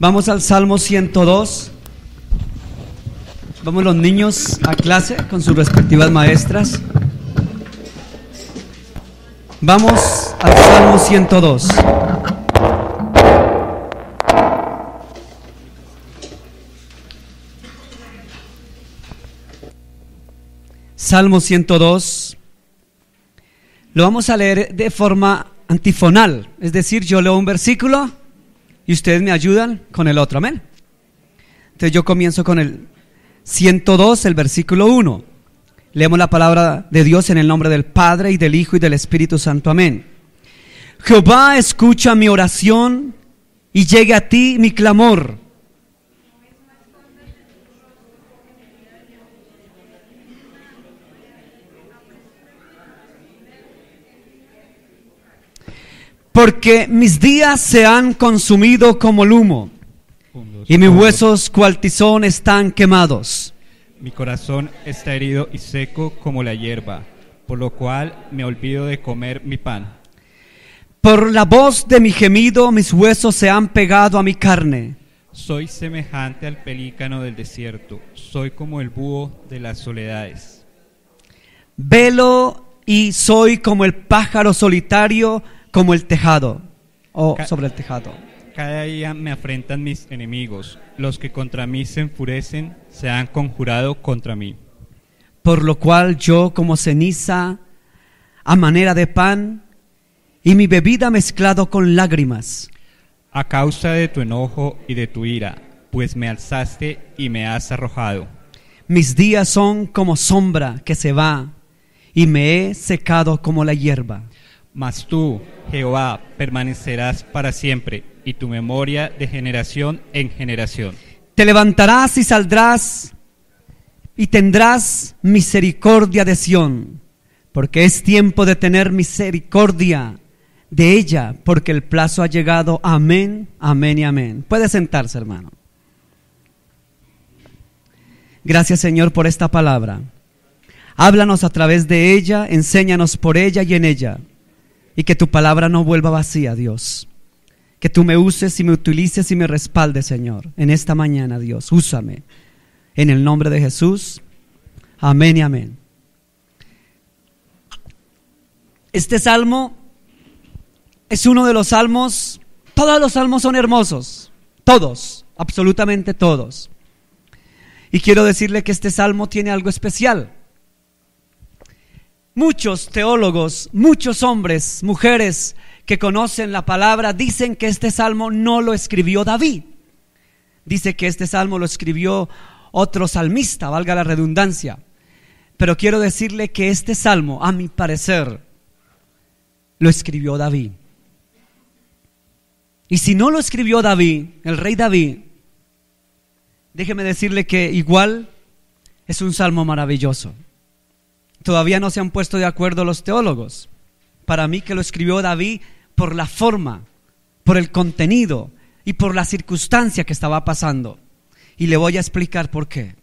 Vamos al Salmo 102. Vamos los niños a clase con sus respectivas maestras. Vamos al Salmo 102. Salmo 102. Lo vamos a leer de forma antifonal, es decir, yo leo un versículo y ustedes me ayudan con el otro, amén. Entonces yo comienzo con el 102, el versículo 1. Leemos la palabra de Dios en el nombre del Padre y del Hijo y del Espíritu Santo, amén. Jehová, escucha mi oración y llegue a ti mi clamor. Porque mis días se han consumido como el humo, y mis huesos cual tizón están quemados. Mi corazón está herido y seco como la hierba, por lo cual me olvido de comer mi pan. Por la voz de mi gemido mis huesos se han pegado a mi carne. Soy semejante al pelícano del desierto, soy como el búho de las soledades. Velo y soy como el pájaro solitario, como el tejado, o sobre el tejado. Cada día me afrentan mis enemigos, los que contra mí se enfurecen, se han conjurado contra mí. Por lo cual yo como ceniza a manera de pan, y mi bebida mezclado con lágrimas. A causa de tu enojo y de tu ira, pues me alzaste y me has arrojado. Mis días son como sombra que se va, y me he secado como la hierba. Mas tú, Jehová, permanecerás para siempre, y tu memoria de generación en generación. Te levantarás y saldrás, y tendrás misericordia de Sión, porque es tiempo de tener misericordia de ella, porque el plazo ha llegado. Amén, amén y amén. Puede sentarse, hermano. Gracias, Señor, por esta palabra. Háblanos a través de ella, enséñanos por ella y en ella. Y que tu palabra no vuelva vacía, Dios. Que tú me uses y me utilices y me respaldes, Señor, en esta mañana, Dios. Úsame. En el nombre de Jesús. Amén y amén. Este salmo es uno de los salmos. Todos los salmos son hermosos. Todos, absolutamente todos. Y quiero decirle que este salmo tiene algo especial. Muchos teólogos, muchos hombres, mujeres que conocen la palabra dicen que este salmo no lo escribió David. Dice que este salmo lo escribió otro salmista, valga la redundancia. Pero quiero decirle que este salmo, a mi parecer, lo escribió David. Y si no lo escribió David, el rey David, déjeme decirle que igual es un salmo maravilloso. Todavía no se han puesto de acuerdo los teólogos. Para mí que lo escribió David por la forma, por el contenido y por la circunstancia que estaba pasando. Y le voy a explicar por qué.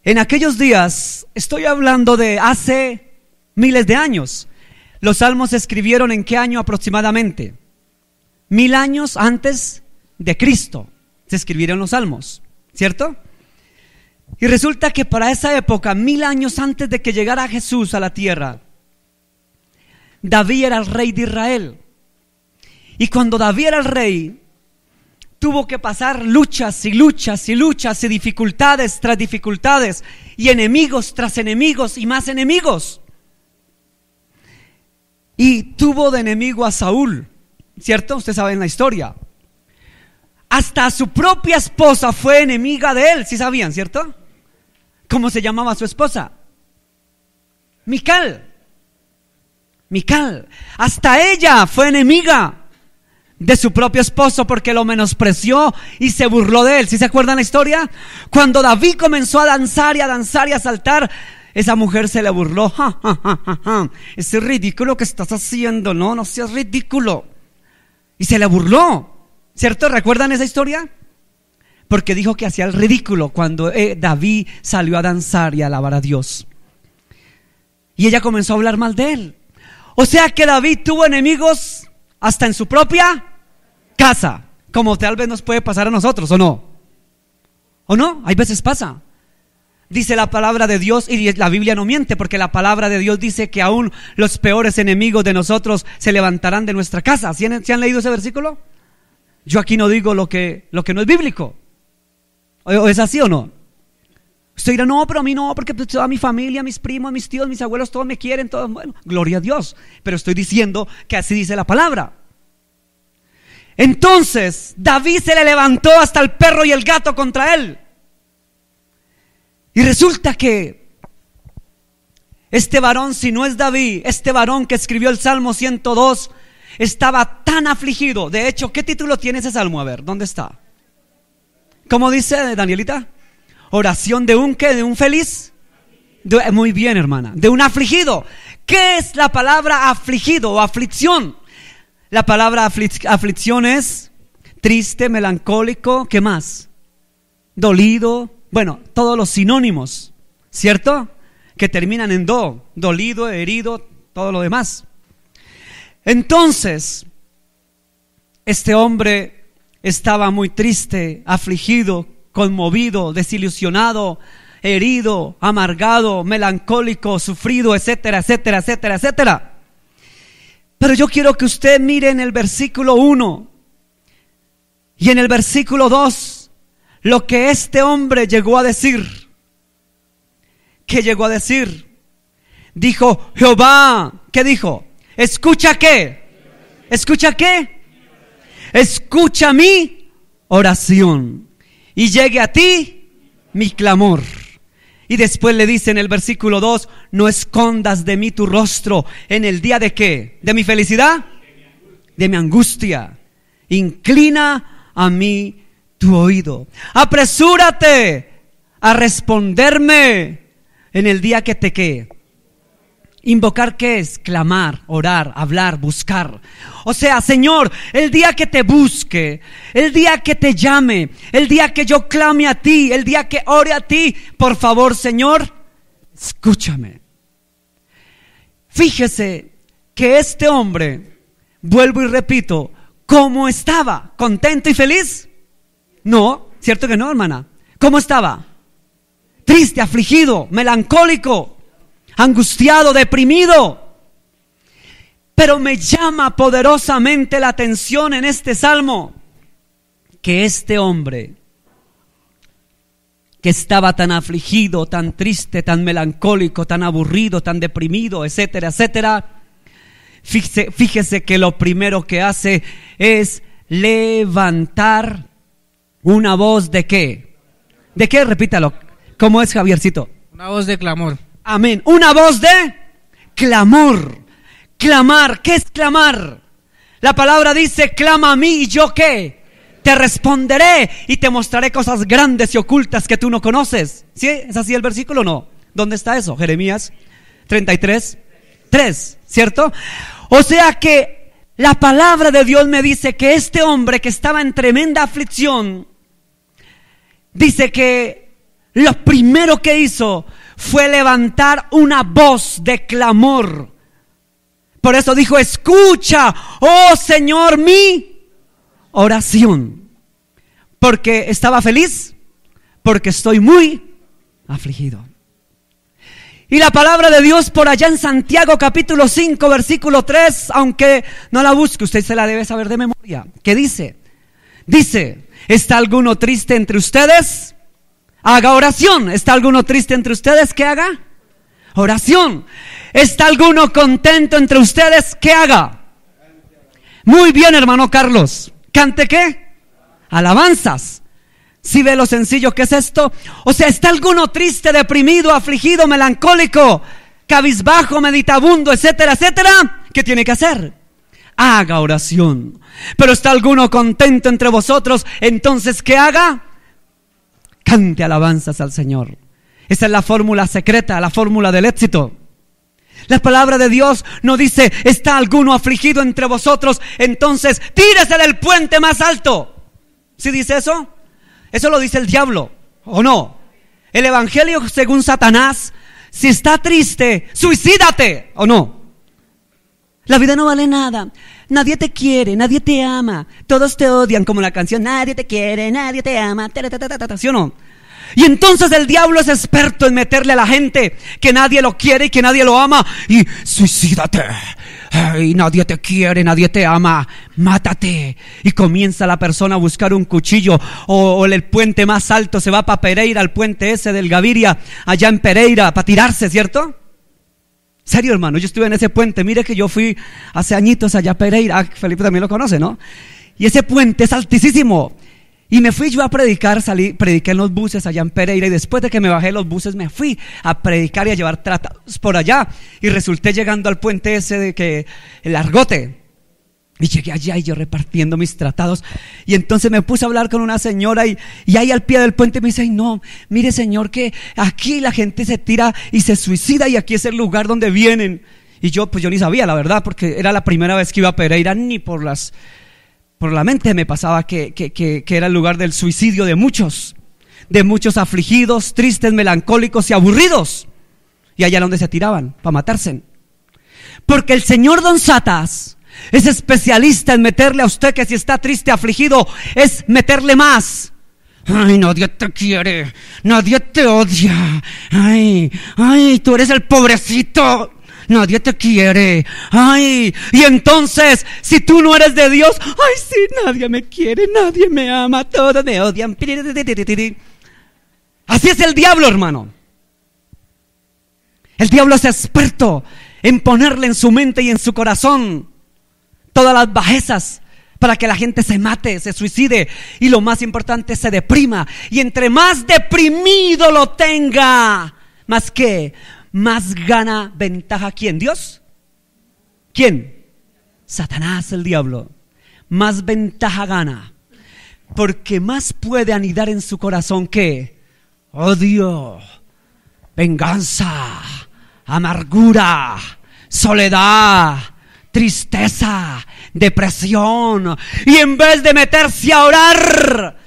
En aquellos días, estoy hablando de hace miles de años. Los salmos se escribieron ¿en qué año aproximadamente? 1000 años antes de Cristo se escribieron los salmos, ¿cierto? Y resulta que para esa época, 1000 años antes de que llegara Jesús a la tierra, David era el rey de Israel. Y cuando David era el rey, tuvo que pasar luchas y luchas y luchas y dificultades tras dificultades y enemigos tras enemigos y más enemigos. Y tuvo de enemigo a Saúl, ¿cierto? Ustedes saben la historia. Hasta su propia esposa fue enemiga de él, ¿sí sabían, cierto? ¿Cómo se llamaba su esposa? Mical. Hasta ella fue enemiga de su propio esposo porque lo menospreció y se burló de él. ¿Sí se acuerdan la historia? Cuando David comenzó a danzar y a saltar, esa mujer se le burló. Ja, ja, ja, ja, ja. Ese ridículo que estás haciendo, no seas ridículo. Y se le burló. ¿Cierto? ¿Recuerdan esa historia? Porque dijo que hacía el ridículo cuando David salió a danzar y a alabar a Dios. Y ella comenzó a hablar mal de él. O sea que David tuvo enemigos hasta en su propia casa. como tal vez nos puede pasar a nosotros, ¿o no? ¿O no? Hay veces pasa. Dice la palabra de Dios, y la Biblia no miente, porque la palabra de Dios dice que aún los peores enemigos de nosotros se levantarán de nuestra casa. ¿Sí han leído ese versículo? Yo aquí no digo lo que no es bíblico. ¿O es así o no? Usted dirá, no, pero a mí no, porque toda mi familia, mis primos, mis tíos, mis abuelos, todos me quieren, todos, bueno, gloria a Dios. Pero estoy diciendo que así dice la palabra. Entonces, David se le levantó hasta el perro y el gato contra él. Y resulta que este varón, si no es David, este varón que escribió el Salmo 102, estaba tan afligido. De hecho, ¿qué título tiene ese salmo? A ver, ¿dónde está? ¿Cómo dice Danielita? Oración de un ¿qué? ¿De un feliz? Muy bien, hermana. De un afligido. ¿Qué es la palabra afligido o aflicción? La palabra aflicción es triste, melancólico, ¿qué más? Dolido. Bueno, todos los sinónimos, ¿cierto? Que terminan en do, dolido, herido, todo lo demás. Entonces, este hombre estaba muy triste, afligido, conmovido, desilusionado, herido, amargado, melancólico, sufrido, etcétera, etcétera, etcétera, etcétera. Pero yo quiero que usted mire en el versículo 1 y en el versículo 2 lo que este hombre llegó a decir. ¿Qué llegó a decir? Dijo, Jehová, ¿qué dijo? ¿Escucha qué? ¿Escucha qué? Escucha mi oración y llegue a ti mi clamor. Y después le dice en el versículo 2, no escondas de mí tu rostro en el día de ¿qué? ¿De mi felicidad? De mi angustia. Inclina a mí tu oído. Apresúrate a responderme en el día que te ¿qué? Invocar, ¿qué es? Clamar, orar, hablar, buscar. O sea, Señor, el día que te busque, el día que te llame, el día que yo clame a ti, el día que ore a ti, por favor, Señor, escúchame. Fíjese que este hombre, vuelvo y repito, ¿cómo estaba? ¿Contento y feliz? No, ¿cierto que no, hermana? ¿Cómo estaba? Triste, afligido, melancólico, angustiado, deprimido. Pero me llama poderosamente la atención en este salmo que este hombre que estaba tan afligido, tan triste, tan melancólico, tan aburrido, tan deprimido, etcétera, etcétera, fíjese que lo primero que hace es levantar una voz ¿de qué? ¿De qué? Repítalo. ¿Cómo es, Javiercito? Una voz de clamor. Amén. Una voz de clamor. Clamar. ¿Qué es clamar? La palabra dice, clama a mí y yo ¿qué? Te responderé y te mostraré cosas grandes y ocultas que tú no conoces. ¿Sí? ¿Es así el versículo o no? ¿Dónde está eso? Jeremías 33:3, ¿cierto? O sea que la palabra de Dios me dice que este hombre que estaba en tremenda aflicción, dice que lo primero que hizo fue levantar una voz de clamor. Por eso dijo, escucha, oh Señor, mi oración. Porque estaba feliz, porque estoy muy afligido. Y la palabra de Dios por allá en Santiago capítulo 5 versículo 3, aunque no la busque, usted se la debe saber de memoria. ¿Qué dice? Dice, ¿está alguno triste entre ustedes? Haga oración. ¿Está alguno triste entre ustedes? ¿Qué haga? Oración. ¿Está alguno contento entre ustedes? ¿Qué haga? Muy bien, hermano Carlos. ¿Cante qué? Alabanzas. ¿Sí ve lo sencillo que es esto? O sea, ¿está alguno triste, deprimido, afligido, melancólico, cabizbajo, meditabundo, etcétera, etcétera? ¿Qué tiene que hacer? Haga oración. Pero ¿está alguno contento entre vosotros? Entonces, ¿qué haga? Cante alabanzas al Señor. Esa es la fórmula secreta, la fórmula del éxito. La palabra de Dios no dice, ¿está alguno afligido entre vosotros? Entonces, tírese del puente más alto. ¿Sí dice eso? Eso lo dice el diablo, ¿o no? El evangelio según Satanás, si está triste, suicídate, ¿o no? La vida no vale nada. nadie te quiere, nadie te ama, todos te odian, como la canción, nadie te quiere, nadie te ama, ¿sí o no? Y entonces el diablo es experto en meterle a la gente que nadie lo quiere y que nadie lo ama, y suicídate, ay, nadie te quiere, nadie te ama, mátate. Y comienza la persona a buscar un cuchillo, o el puente más alto, se va para Pereira, al puente ese del Gaviria, allá en Pereira, para tirarse, ¿cierto? Serio, hermano, yo estuve en ese puente. Mire que yo fui hace añitos allá a Pereira. Felipe también lo conoce, ¿no? Y ese puente es altísimo. Y me fui yo a predicar, prediqué en los buses allá en Pereira. Y después de que me bajé de los buses, me fui a predicar y a llevar tratados por allá. Y resulté llegando al puente ese el Argote. Y llegué allá y yo repartiendo mis tratados. Y entonces me puse a hablar con una señora y ahí al pie del puente me dice, ay no, mire señor, que aquí la gente se tira y se suicida y aquí es el lugar donde vienen. Y yo ni sabía, la verdad, porque era la primera vez que iba a Pereira, ni por la mente me pasaba que era el lugar del suicidio de muchos afligidos, tristes, melancólicos y aburridos. Y allá era donde se tiraban para matarse. Porque el señor Don Satas es especialista en meterle a usted que si está triste, afligido, es meterle más. Ay, nadie te quiere, nadie te odia. Ay, tú eres el pobrecito. Nadie te quiere. Ay, y entonces, si tú no eres de Dios, ay, sí, nadie me quiere, nadie me ama, todos me odian. Así es el diablo, hermano. El diablo es experto en ponerle en su mente y en su corazón todas las bajezas para que la gente se mate, se suicide y lo más importante, se deprima. Y entre más deprimido lo tenga, más gana ventaja. ¿Quién? ¿Dios? ¿Quién? Satanás, el diablo. Más ventaja gana, porque más puede anidar en su corazón que odio, venganza, amargura, soledad, tristeza, depresión. Y en vez de meterse a orar,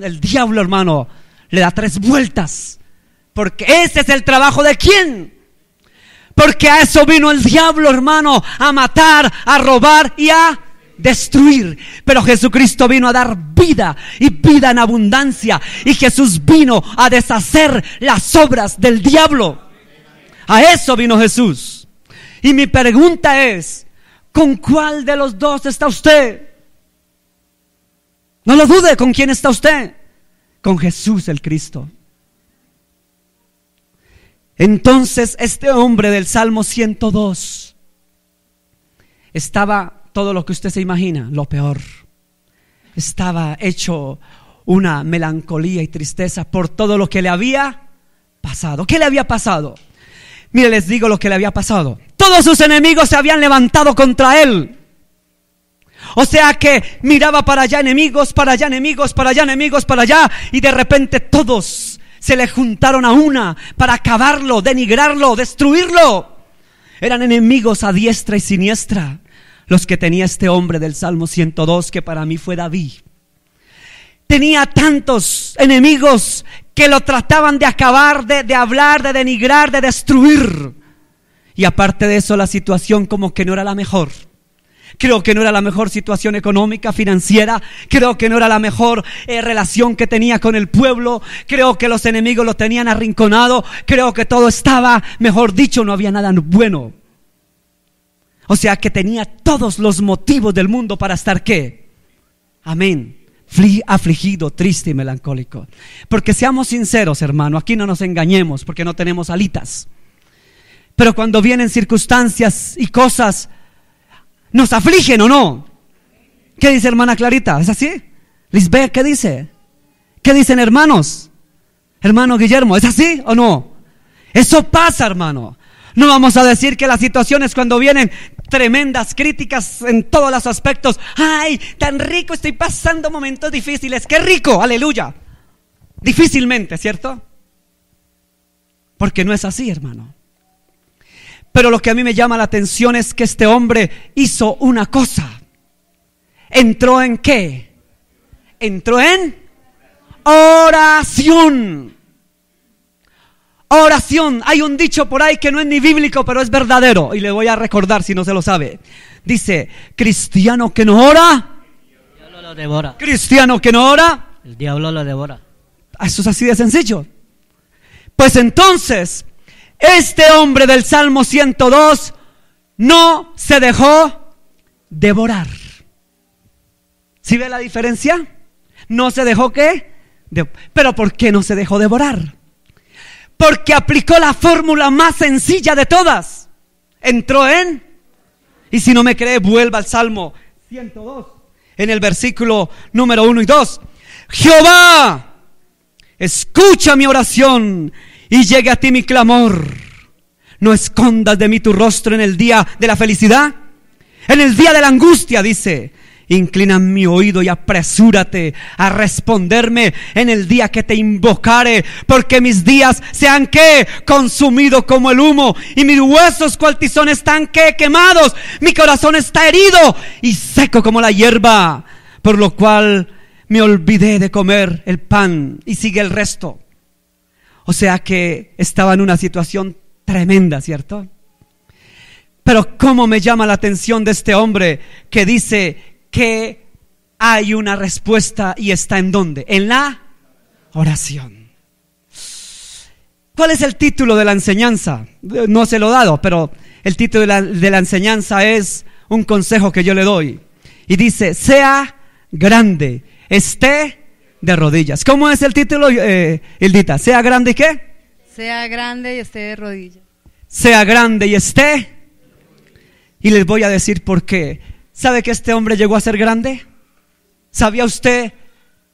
el diablo, hermano, le da 3 vueltas. Porque ese es el trabajo de ¿quién? Porque a eso vino el diablo, hermano, a matar, a robar y a destruir. Pero Jesucristo vino a dar vida y vida en abundancia. Y Jesús vino a deshacer las obras del diablo. A eso vino Jesús. Y mi pregunta es, ¿con cuál de los dos está usted? No lo dude, ¿con quién está usted? Con Jesús el Cristo. Entonces este hombre del Salmo 102 estaba todo lo que usted se imagina, lo peor. Estaba hecho una melancolía y tristeza por todo lo que le había pasado. ¿Qué le había pasado? Mire, les digo lo que le había pasado. Todos sus enemigos se habían levantado contra él. O sea que miraba para allá enemigos, para allá enemigos, para allá enemigos, para allá. Y de repente todos se le juntaron a una para acabarlo, denigrarlo, destruirlo. Eran enemigos a diestra y siniestra los que tenía este hombre del Salmo 102, que para mí fue David. Tenía tantos enemigos que lo trataban de acabar, de hablar, de denigrar, de destruir. Y aparte de eso, la situación como que no era la mejor. Creo que no era la mejor situación económica, financiera. Creo que no era la mejor relación que tenía con el pueblo. Creo que los enemigos lo tenían arrinconado. Creo que todo estaba, mejor dicho, no había nada bueno. O sea que tenía todos los motivos del mundo para estar ¿qué? Amén. Afligido, triste y melancólico. Porque seamos sinceros, hermano, aquí no nos engañemos, porque no tenemos alitas. Pero cuando vienen circunstancias y cosas, ¿nos afligen o no? ¿Qué dice hermana Clarita? ¿Es así? Lisbeth, ¿qué dice? ¿Qué dicen hermanos? Hermano Guillermo, ¿es así o no? Eso pasa, hermano. No vamos a decir que las situaciones cuando vienen tremendas críticas en todos los aspectos, ay, tan rico, estoy pasando momentos difíciles, qué rico, aleluya. Difícilmente, ¿cierto? Porque no es así, hermano. Pero lo que a mí me llama la atención es que este hombre hizo una cosa. ¿Entró en qué? Entró en oración. oración. Hay un dicho por ahí que no es ni bíblico, pero es verdadero. Y le voy a recordar si no se lo sabe. Dice, cristiano que no ora, El diablo lo devora. cristiano que no ora. El diablo lo devora. Eso es así de sencillo. Pues entonces, este hombre del Salmo 102 no se dejó devorar. ¿Sí ve la diferencia? No se dejó ¿qué? ¿Pero por qué no se dejó devorar? Porque aplicó la fórmula más sencilla de todas. Entró en... Y si no me cree, vuelva al Salmo 102, en el versículo número 1 y 2. Jehová, escucha mi oración y llegue a ti mi clamor. No escondas de mí tu rostro en el día de la felicidad. En el día de la angustia, dice. Inclina mi oído y apresúrate a responderme en el día que te invocare, porque mis días sean ¿qué? Consumidos como el humo, y mis huesos cual tizón están ¿qué? Quemados. Mi corazón está herido y seco como la hierba, por lo cual me olvidé de comer el pan. Y sigue el resto. O sea que estaba en una situación tremenda, ¿cierto? Pero cómo me llama la atención de este hombre que dice que hay una respuesta, y está ¿en dónde? En la oración. ¿Cuál es el título de la enseñanza? No se lo he dado, pero el título de la enseñanza es un consejo que yo le doy. Y dice, sea grande, esté de rodillas. ¿Cómo es el título, Hildita? ¿Sea grande y qué? Sea grande y esté de rodillas. Sea grande y esté. Y les voy a decir por qué. ¿Sabe que este hombre llegó a ser grande? ¿Sabía usted?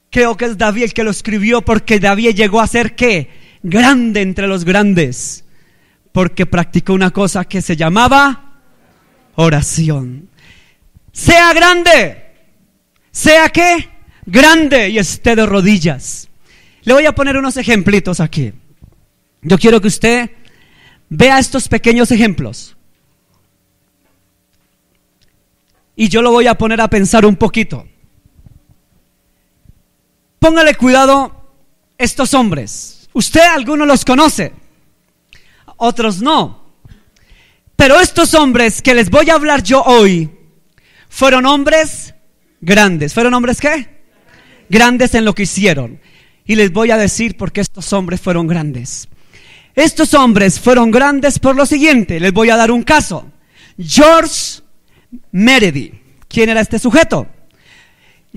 Creo que es David el que lo escribió, porque David llegó a ser ¿qué? Grande entre los grandes, porque practicó una cosa que se llamaba oración. Sea grande, sea ¿qué? Grande y esté de rodillas. Le voy a poner unos ejemplitos aquí. Yo quiero que usted vea estos pequeños ejemplos. Y yo lo voy a poner a pensar un poquito. Póngale cuidado estos hombres. Usted algunos los conoce, otros no. Pero estos hombres que les voy a hablar yo hoy fueron hombres grandes. ¿Fueron hombres qué? Grandes en lo que hicieron. Y les voy a decir por qué estos hombres fueron grandes. Estos hombres fueron grandes por lo siguiente. Les voy a dar un caso. George Meredith. ¿Quién era este sujeto?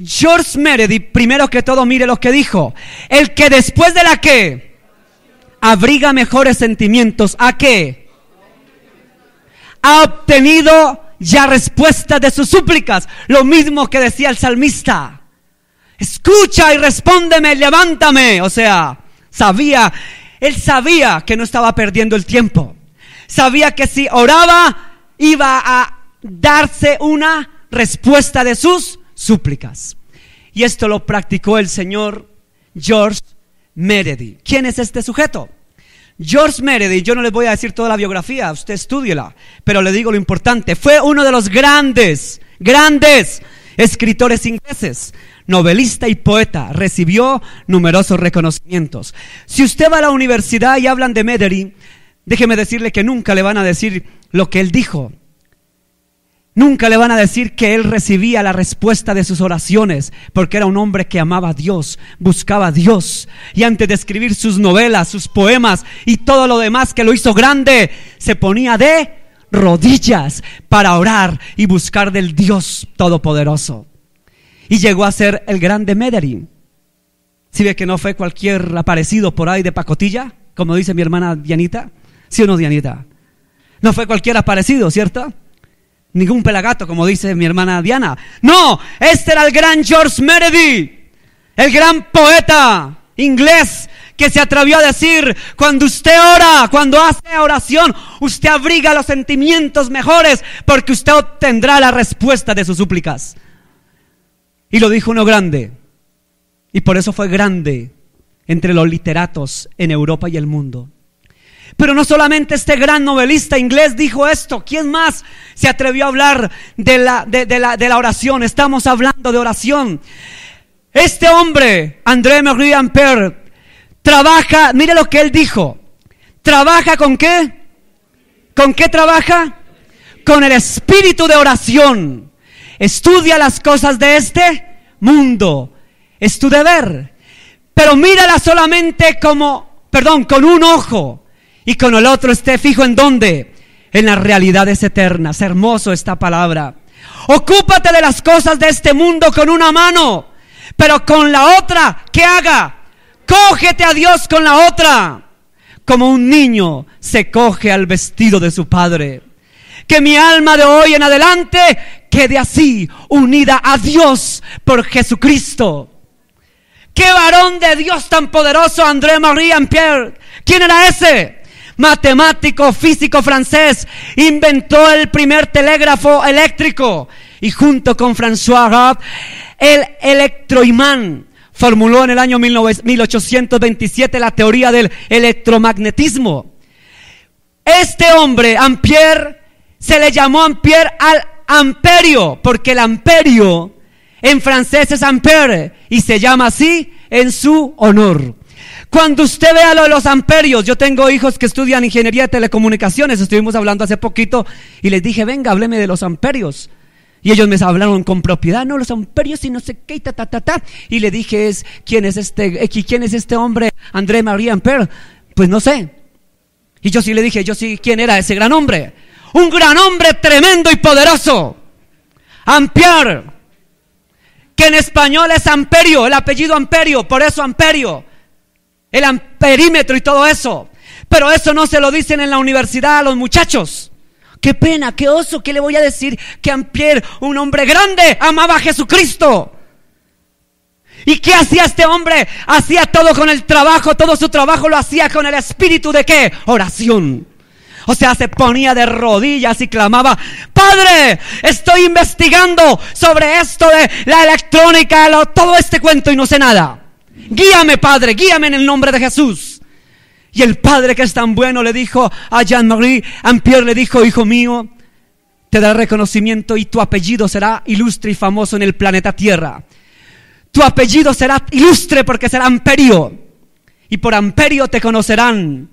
George Meredith, primero que todo, mire lo que dijo. El que después de la que abriga mejores sentimientos, ¿a qué? Ha obtenido ya respuestas de sus súplicas. Lo mismo que decía el salmista. Escucha y respóndeme, levántame. O sea, él sabía que no estaba perdiendo el tiempo. Sabía que si oraba, iba a darse una respuesta de sus súplicas. Y esto lo practicó el señor George Meredith. ¿Quién es este sujeto? George Meredith, yo no les voy a decir toda la biografía, usted estúdiela, pero le digo lo importante. Fue uno de los grandes escritores ingleses, novelista y poeta. Recibió numerosos reconocimientos. Si usted va a la universidad y hablan de Meredith, déjeme decirle que nunca le van a decir lo que él dijo. Nunca le van a decir que él recibía la respuesta de sus oraciones, porque era un hombre que amaba a Dios, buscaba a Dios, y antes de escribir sus novelas, sus poemas y todo lo demás que lo hizo grande, se ponía de rodillas para orar y buscar del Dios Todopoderoso. Y llegó a ser el grande Meredith. ¿Sí ve que no fue cualquier aparecido por ahí de pacotilla, como dice mi hermana Dianita? ¿Sí o no, Dianita? No fue cualquier aparecido, ¿cierto? Ningún pelagato, como dice mi hermana Diana. No, este era el gran George Meredith, el gran poeta inglés que se atrevió a decir: cuando usted ora, cuando hace oración, usted abriga los sentimientos mejores, porque usted obtendrá la respuesta de sus súplicas. Y lo dijo uno grande, y por eso fue grande entre los literatos en Europa y el mundo. Pero no solamente este gran novelista inglés dijo esto. ¿Quién más se atrevió a hablar de la oración? Estamos hablando de oración. Este hombre, André Marie Ampère, trabaja, mire lo que él dijo: ¿Trabaja con qué? ¿Con qué trabaja? Con el espíritu de oración. Estudia las cosas de este mundo. Es tu deber. Pero mírala solamente con un ojo. Y con el otro esté fijo ¿en dónde? En las realidades eternas. Hermoso esta palabra. Ocúpate de las cosas de este mundo con una mano, pero con la otra, ¿qué haga? Cógete a Dios con la otra, como un niño se coge al vestido de su padre. Que mi alma de hoy en adelante quede así, unida a Dios por Jesucristo. ¡Qué varón de Dios tan poderoso, André-Marie Ampère! ¿Quién era ese? Matemático, físico francés, inventó el primer telégrafo eléctrico y junto con François Rapp el electroimán. Formuló en el año 1827 la teoría del electromagnetismo. Este hombre, Ampère, se le llamó Ampère al amperio, porque el amperio en francés es ampère y se llama así en su honor. Cuando usted vea lo de los amperios, yo tengo hijos que estudian ingeniería de telecomunicaciones, estuvimos hablando hace poquito y les dije, venga, hábleme de los amperios. Y ellos me hablaron con propiedad, no, los amperios y no sé qué, y le dije, ¿quién es este hombre, André-Marie Ampère? Pues no sé. Y yo sí le dije, ¿quién era ese gran hombre? Un gran hombre tremendo y poderoso, Ampère, que en español es amperio, el apellido amperio, por eso amperio. El amperímetro y todo eso. Pero eso no se lo dicen en la universidad a los muchachos. Qué pena, qué oso, ¿qué le voy a decir? Que Ampère, un hombre grande, amaba a Jesucristo. ¿Y qué hacía este hombre? Hacía todo con el trabajo, todo su trabajo lo hacía con el espíritu de ¿qué? Oración. O sea, se ponía de rodillas y clamaba, Padre, estoy investigando sobre esto de la electrónica, todo este cuento y no sé nada. Guíame, Padre, guíame en el nombre de Jesús. Y el Padre, que es tan bueno, le dijo a Jean-Marie Ampère, le dijo, hijo mío, te daré reconocimiento y tu apellido será ilustre y famoso en el planeta Tierra. Tu apellido será ilustre porque será amperio. Y por amperio te conocerán.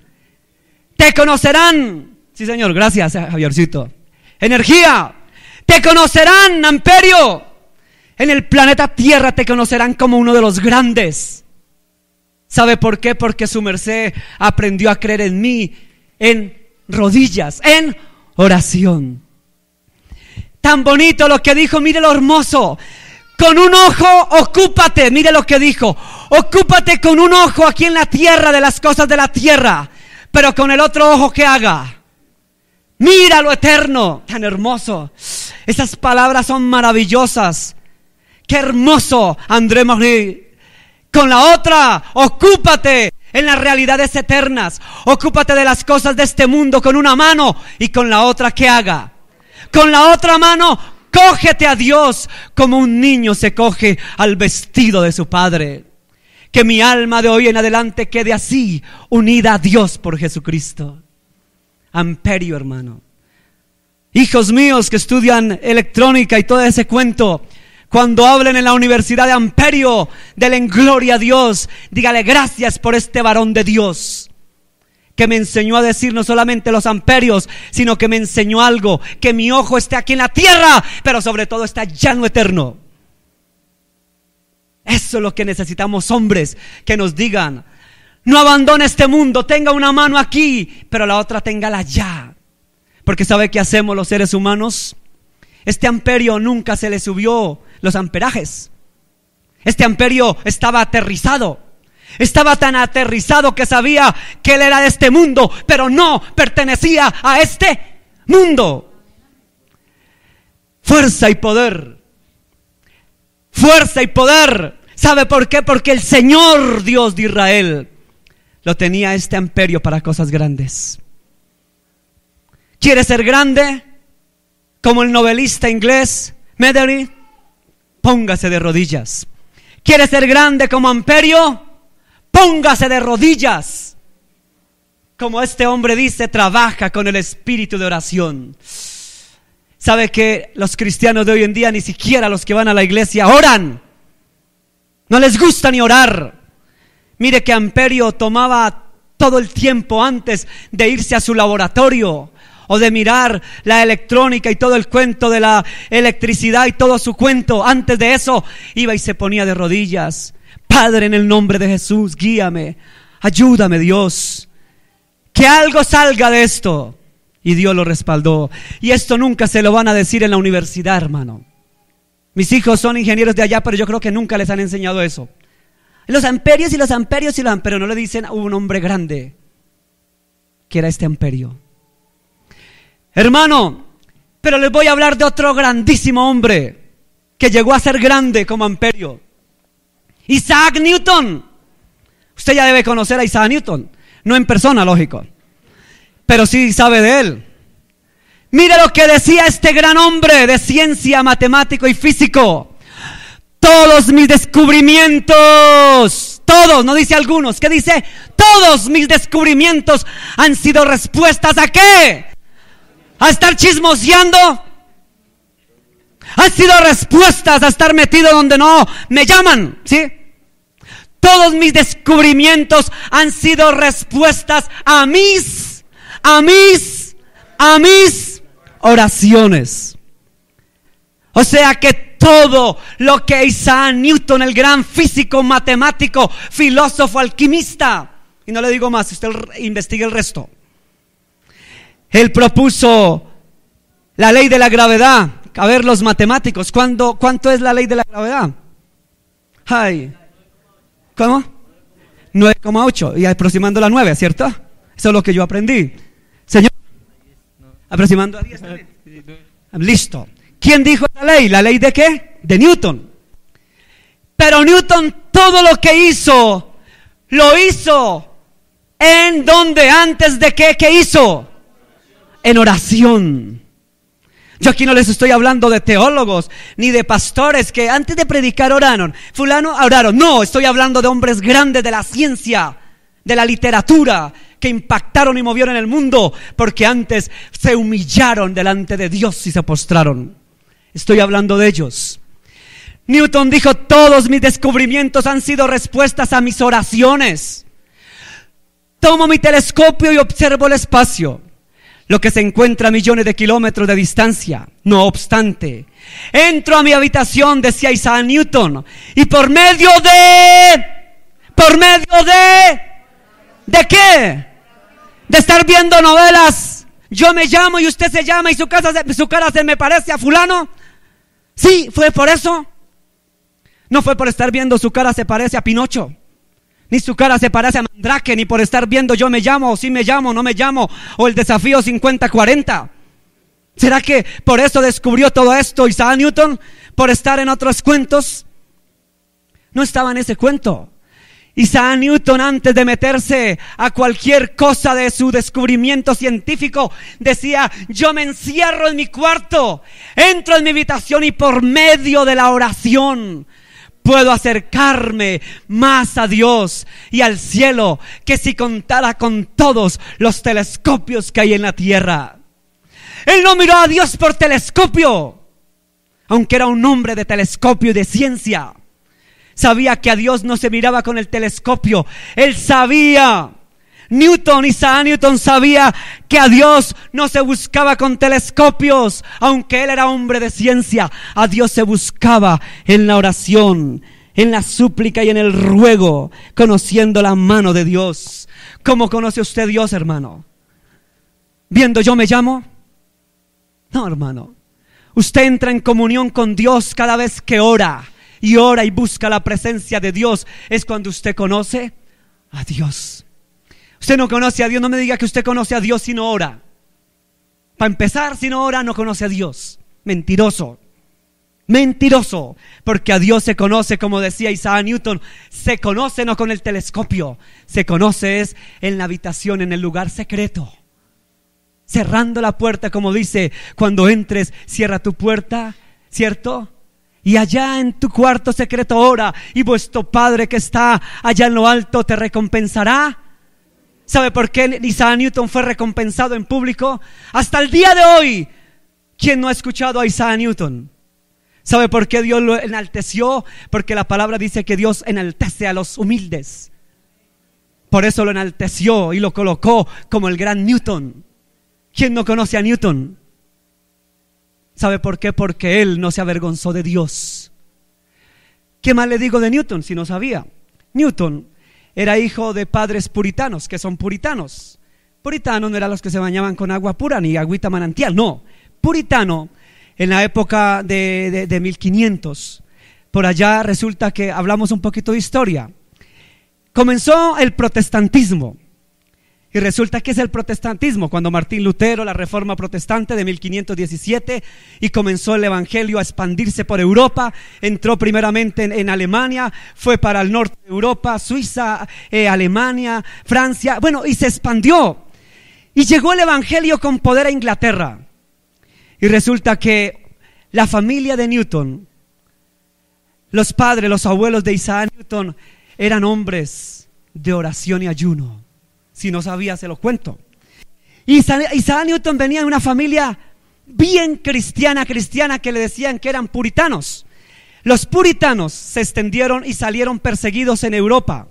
Te conocerán. Sí, señor, gracias, Javiercito. Energía. Te conocerán, amperio. En el planeta Tierra te conocerán como uno de los grandes. ¿Sabe por qué? Porque su merced aprendió a creer en mí en rodillas, en oración. Tan bonito lo que dijo, mire lo hermoso. Con un ojo ocúpate, mire lo que dijo. Ocúpate con un ojo aquí en la tierra de las cosas de la tierra, pero con el otro ojo ¿qué haga? Mira lo eterno, tan hermoso. Esas palabras son maravillosas. Qué hermoso, André-Marie. Con la otra, ocúpate en las realidades eternas. Ocúpate de las cosas de este mundo con una mano y con la otra, ¿qué haga? Con la otra mano, cógete a Dios como un niño se coge al vestido de su padre. Que mi alma de hoy en adelante quede así, unida a Dios por Jesucristo. Amperio, hermano. Hijos míos que estudian electrónica y todo ese cuento, cuando hablen en la universidad de amperio, denle en gloria a Dios. Dígale gracias por este varón de Dios que me enseñó a decir no solamente los amperios, sino que me enseñó algo, que mi ojo esté aquí en la tierra, pero sobre todo está allá en lo eterno. Eso es lo que necesitamos, hombres, que nos digan, no abandone este mundo, tenga una mano aquí, pero la otra téngala allá. Porque ¿sabe qué hacemos los seres humanos? Este amperio nunca se le subió los amperajes. Este amperio estaba aterrizado. Estaba tan aterrizado que sabía que él era de este mundo, pero no pertenecía a este mundo. Fuerza y poder. Fuerza y poder. ¿Sabe por qué? Porque el Señor Dios de Israel lo tenía este amperio para cosas grandes. ¿Quiere ser grande? Como el novelista inglés Medley, póngase de rodillas. ¿Quiere ser grande como amperio? Póngase de rodillas. Como este hombre dice, trabaja con el espíritu de oración. ¿Sabe que los cristianos de hoy en día, ni siquiera los que van a la iglesia, oran? No les gusta ni orar. Mire que Amperio tomaba todo el tiempo antes de irse a su laboratorio o de mirar la electrónica y todo el cuento de la electricidad y todo su cuento. Antes de eso iba y se ponía de rodillas. Padre, en el nombre de Jesús, guíame, ayúdame, Dios, que algo salga de esto. Y Dios lo respaldó. Y esto nunca se lo van a decir en la universidad, hermano. Mis hijos son ingenieros de allá, pero yo creo que nunca les han enseñado eso. Los amperios y los amperios y los amperios. No le dicen a un hombre grande que era este amperio. Hermano, pero les voy a hablar de otro grandísimo hombre que llegó a ser grande como amperio. Isaac Newton. Usted ya debe conocer a Isaac Newton. No en persona, lógico, pero sí sabe de él. Mire lo que decía este gran hombre de ciencia, matemático y físico. Todos mis descubrimientos, todos, no dice algunos, ¿qué dice? Todos mis descubrimientos han sido respuestas ¿a qué? ¿A estar chismoseando? Han sido respuestas a estar metido donde no me llaman, ¿sí? Todos mis descubrimientos han sido respuestas a mis oraciones. O sea que todo lo que Isaac Newton, el gran físico, matemático, filósofo, alquimista, y no le digo más, usted investigue el resto. Él propuso la ley de la gravedad. A ver, los matemáticos, ¿cuánto es la ley de la gravedad? Ay, ¿cómo? 9,8 y aproximando la 9, ¿cierto? Eso es lo que yo aprendí. Señor, aproximando a 10 también. Listo. ¿Quién dijo la ley? ¿La ley de qué? De Newton. Pero Newton todo lo que hizo, lo hizo ¿en dónde? Antes de qué hizo. En oración. Yo aquí no les estoy hablando de teólogos ni de pastores que antes de predicar oraron. Fulano oraron. No, estoy hablando de hombres grandes de la ciencia, de la literatura, que impactaron y movieron el mundo porque antes se humillaron delante de Dios y se postraron. Estoy hablando de ellos. Newton dijo: todos mis descubrimientos han sido respuestas a mis oraciones. Tomo mi telescopio y observo el espacio, lo que se encuentra a millones de kilómetros de distancia. No obstante, entro a mi habitación, decía Isaac Newton, y por medio ¿de qué? De estar viendo novelas. Yo me llamo y usted se llama y su cara se me parece a fulano. Sí, fue por eso. No fue por estar viendo su cara se parece a Pinocho, ni su cara se parece a Mandrake, ni por estar viendo yo me llamo, o sí me llamo, no me llamo, o el desafío 50-40. ¿Será que por eso descubrió todo esto Isaac Newton? ¿Por estar en otros cuentos? No estaba en ese cuento. Isaac Newton, antes de meterse a cualquier cosa de su descubrimiento científico, decía: yo me encierro en mi cuarto, entro en mi habitación y por medio de la oración puedo acercarme más a Dios y al cielo que si contara con todos los telescopios que hay en la tierra. Él no miró a Dios por telescopio, aunque era un hombre de telescopio y de ciencia. Sabía que a Dios no se miraba con el telescopio. Él sabía, Isaac Newton sabía que a Dios no se buscaba con telescopios. Aunque él era hombre de ciencia, a Dios se buscaba en la oración, en la súplica y en el ruego, conociendo la mano de Dios. ¿Cómo conoce usted Dios, hermano? ¿Viendo yo me llamo? No, hermano. Usted entra en comunión con Dios cada vez que ora y busca la presencia de Dios. Es cuando usted conoce a Dios. Usted no conoce a Dios, no me diga que usted conoce a Dios si no ora. Para empezar, si no ora, no conoce a Dios. Mentiroso, porque a Dios se conoce, como decía Isaac Newton, se conoce no con el telescopio, se conoce es en la habitación, en el lugar secreto, cerrando la puerta, como dice: cuando entres, cierra tu puerta, ¿cierto? Y allá en tu cuarto secreto ora, y vuestro Padre que está allá en lo alto te recompensará. ¿Sabe por qué Isaac Newton fue recompensado en público? Hasta el día de hoy, ¿quién no ha escuchado a Isaac Newton? ¿Sabe por qué Dios lo enalteció? Porque la palabra dice que Dios enaltece a los humildes. Por eso lo enalteció y lo colocó como el gran Newton. ¿Quién no conoce a Newton? ¿Sabe por qué? Porque él no se avergonzó de Dios. ¿Qué más le digo de Newton si no sabía? Newton era hijo de padres puritanos. ¿Qué son puritanos? Puritanos no eran los que se bañaban con agua pura ni agüita manantial, no. Puritano, en la época de 1500, por allá resulta que hablamos un poquito de historia. Comenzó el protestantismo. Y resulta que es el protestantismo cuando Martín Lutero, la reforma protestante de 1517, y comenzó el evangelio a expandirse por Europa. Entró primeramente en Alemania, fue para el norte de Europa, Suiza, Alemania, Francia, bueno, y se expandió. Y llegó el evangelio con poder a Inglaterra. Y resulta que la familia de Newton, los padres, los abuelos de Isaac Newton, eran hombres de oración y ayuno. Si no sabía, se lo cuento. Isaac Newton venía de una familia bien cristiana que le decían que eran puritanos. Los puritanos se extendieron y salieron perseguidos en Europa.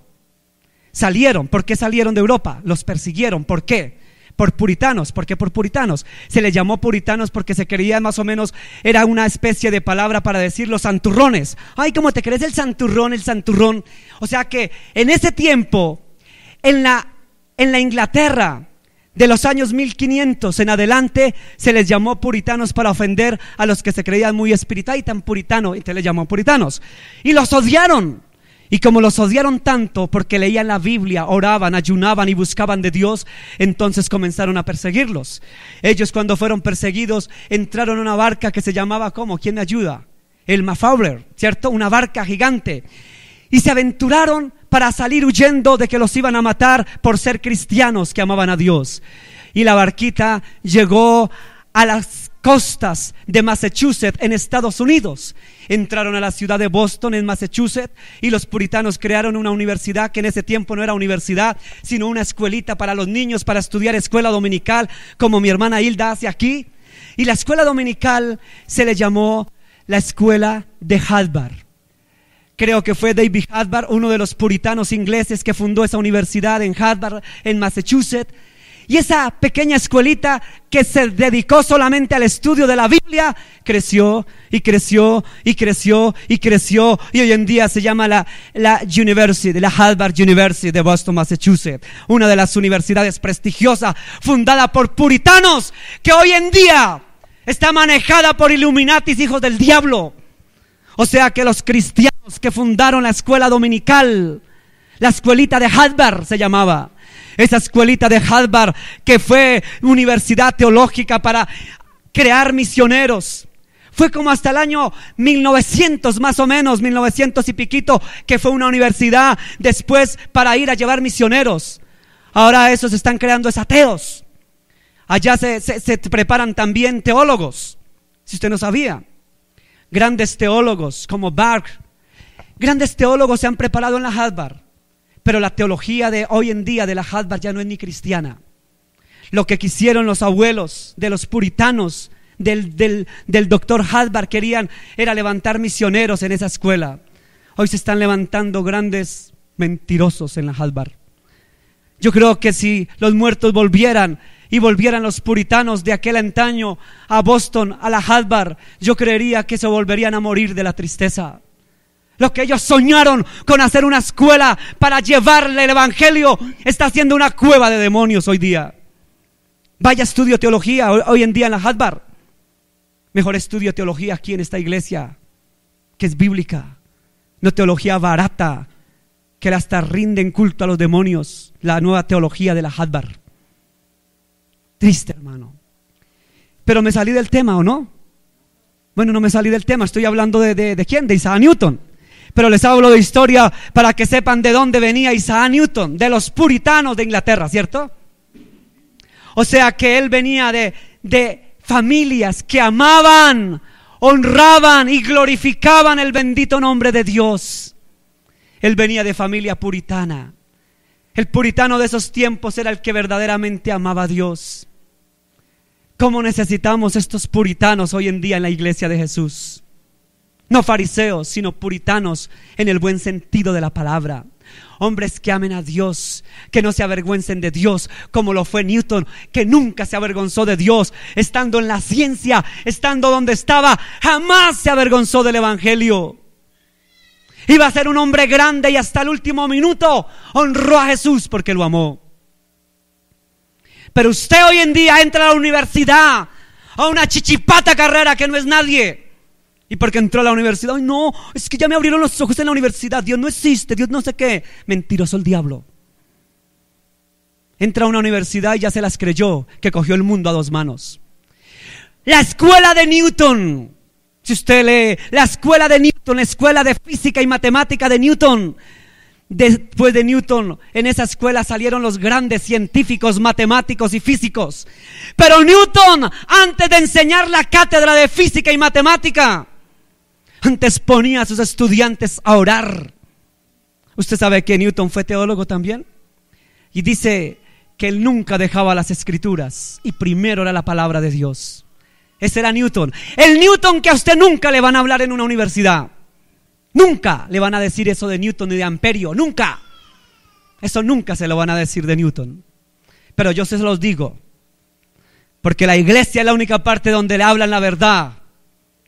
¿Por qué salieron de Europa? Los persiguieron, ¿por qué? Por puritanos. ¿Por qué por puritanos? Se les llamó puritanos porque se creían más o menos, era una especie de palabra para decir los santurrones. Ay, ¿cómo te crees el santurrón? O sea que en ese tiempo, en la Inglaterra de los años 1500 en adelante, se les llamó puritanos para ofender a los que se creían muy espirituales y tan puritanos, y se les llamó puritanos. Y los odiaron. Y como los odiaron tanto porque leían la Biblia, oraban, ayunaban y buscaban de Dios, entonces comenzaron a perseguirlos. Ellos, cuando fueron perseguidos, entraron en una barca que se llamaba, ¿cómo? ¿Quién me ayuda? El Mayflower, ¿cierto? Una barca gigante. Y se aventuraron para salir huyendo de que los iban a matar por ser cristianos que amaban a Dios. Y la barquita llegó a las costas de Massachusetts en Estados Unidos. Entraron a la ciudad de Boston en Massachusetts y los puritanos crearon una universidad que en ese tiempo no era universidad, sino una escuelita para los niños para estudiar escuela dominical, como mi hermana Hilda hace aquí. Y la escuela dominical se le llamó la escuela de Harvard. Creo que fue David Harvard, uno de los puritanos ingleses que fundó esa universidad en Harvard, en Massachusetts. Y esa pequeña escuelita que se dedicó solamente al estudio de la Biblia, creció y creció y creció y creció. Y hoy en día se llama la Harvard University de Boston, Massachusetts. Una de las universidades prestigiosas, fundada por puritanos, que hoy en día está manejada por Illuminatis, hijos del diablo. O sea que los cristianos que fundaron la escuela dominical, la escuelita de Harvard se llamaba. Esa escuelita de Harvard que fue universidad teológica para crear misioneros. Fue como hasta el año 1900 más o menos, 1900 y piquito, que fue una universidad después para ir a llevar misioneros. Ahora esos están creando es ateos. Allá se preparan también teólogos, si usted no sabía. Grandes teólogos como Barth, grandes teólogos se han preparado en la Harvard. Pero la teología de hoy en día de la Harvard ya no es ni cristiana. Lo que quisieron los abuelos de los puritanos del doctor Harvard querían era levantar misioneros en esa escuela. Hoy se están levantando grandes mentirosos en la Harvard. Yo creo que si los muertos volvieran y volvieran los puritanos de aquel antaño a Boston, a la Harvard, yo creería que se volverían a morir de la tristeza. Lo que ellos soñaron con hacer una escuela para llevarle el evangelio está haciendo una cueva de demonios hoy día. Vaya, estudio teología hoy en día en la Harvard. Mejor estudio teología aquí en esta iglesia, que es bíblica, no teología barata que hasta rinden culto a los demonios. La nueva teología de la Harvard. Triste, hermano. Pero me salí del tema, ¿o no? Bueno, no me salí del tema. Estoy hablando de ¿quién? De Isaac Newton. Pero les hablo de historia para que sepan de dónde venía Isaac Newton, de los puritanos de Inglaterra, ¿cierto? O sea que él venía de familias que amaban, honraban y glorificaban el bendito nombre de Dios. Él venía de familia puritana. El puritano de esos tiempos era el que verdaderamente amaba a Dios. ¿Cómo necesitamos estos puritanos hoy en día en la iglesia de Jesús? No fariseos, sino puritanos en el buen sentido de la palabra. Hombres que amen a Dios, que no se avergüencen de Dios, como lo fue Newton, que nunca se avergonzó de Dios, estando en la ciencia, estando donde estaba, jamás se avergonzó del evangelio. Iba a ser un hombre grande y hasta el último minuto honró a Jesús porque lo amó. Pero usted hoy en día entra a la universidad, a una chichipata carrera que no es nadie. Y porque entró a la universidad, ¡ay no! Es que ya me abrieron los ojos en la universidad, Dios no existe, Dios no sé qué. Mentiroso el diablo. Entra a una universidad y ya se las creyó, que cogió el mundo a dos manos. La escuela de Newton, si usted lee la escuela de Newton, la escuela de física y matemática de Newton. Después de Newton, en esa escuela salieron los grandes científicos, matemáticos y físicos. Pero Newton, antes de enseñar la cátedra de física y matemática, antes ponía a sus estudiantes a orar. Usted sabe que Newton fue teólogo también. Y dice que él nunca dejaba las escrituras y primero era la palabra de Dios. Ese era Newton. El Newton que a usted nunca le van a hablar en una universidad. Nunca le van a decir eso de Newton ni de Amperio. Nunca. Eso nunca se lo van a decir de Newton. Pero yo se los digo, porque la iglesia es la única parte donde le hablan la verdad.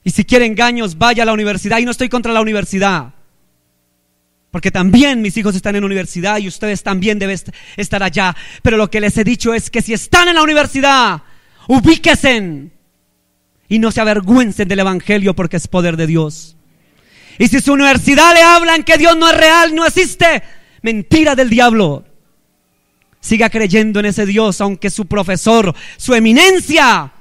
Y si quiere engaños, vaya a la universidad. Y no estoy contra la universidad, porque también mis hijos están en la universidad y ustedes también deben estar allá. Pero lo que les he dicho es que si están en la universidad, ubíquense y no se avergüencen del evangelio, porque es poder de Dios. Y si su universidad le hablan que Dios no es real, no existe, mentira del diablo. Siga creyendo en ese Dios, aunque su profesor, su eminencia,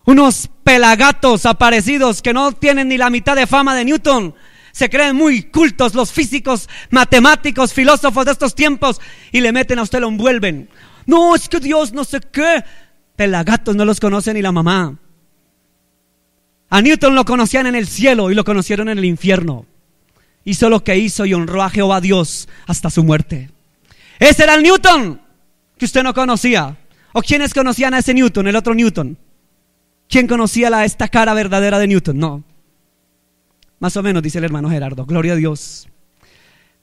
unos pelagatos aparecidos que no tienen ni la mitad de fama de Newton, se creen muy cultos los físicos, matemáticos, filósofos de estos tiempos, y le meten a usted, lo envuelven. No, es que Dios no sé qué. Pelagatos, no los conoce ni la mamá. A Newton lo conocían en el cielo y lo conocieron en el infierno. Hizo lo que hizo y honró a Jehová Dios hasta su muerte. Ese era el Newton que usted no conocía. ¿O quiénes conocían a ese Newton, el otro Newton? ¿Quién conocía esta cara verdadera de Newton? No. Más o menos, dice el hermano Gerardo. Gloria a Dios.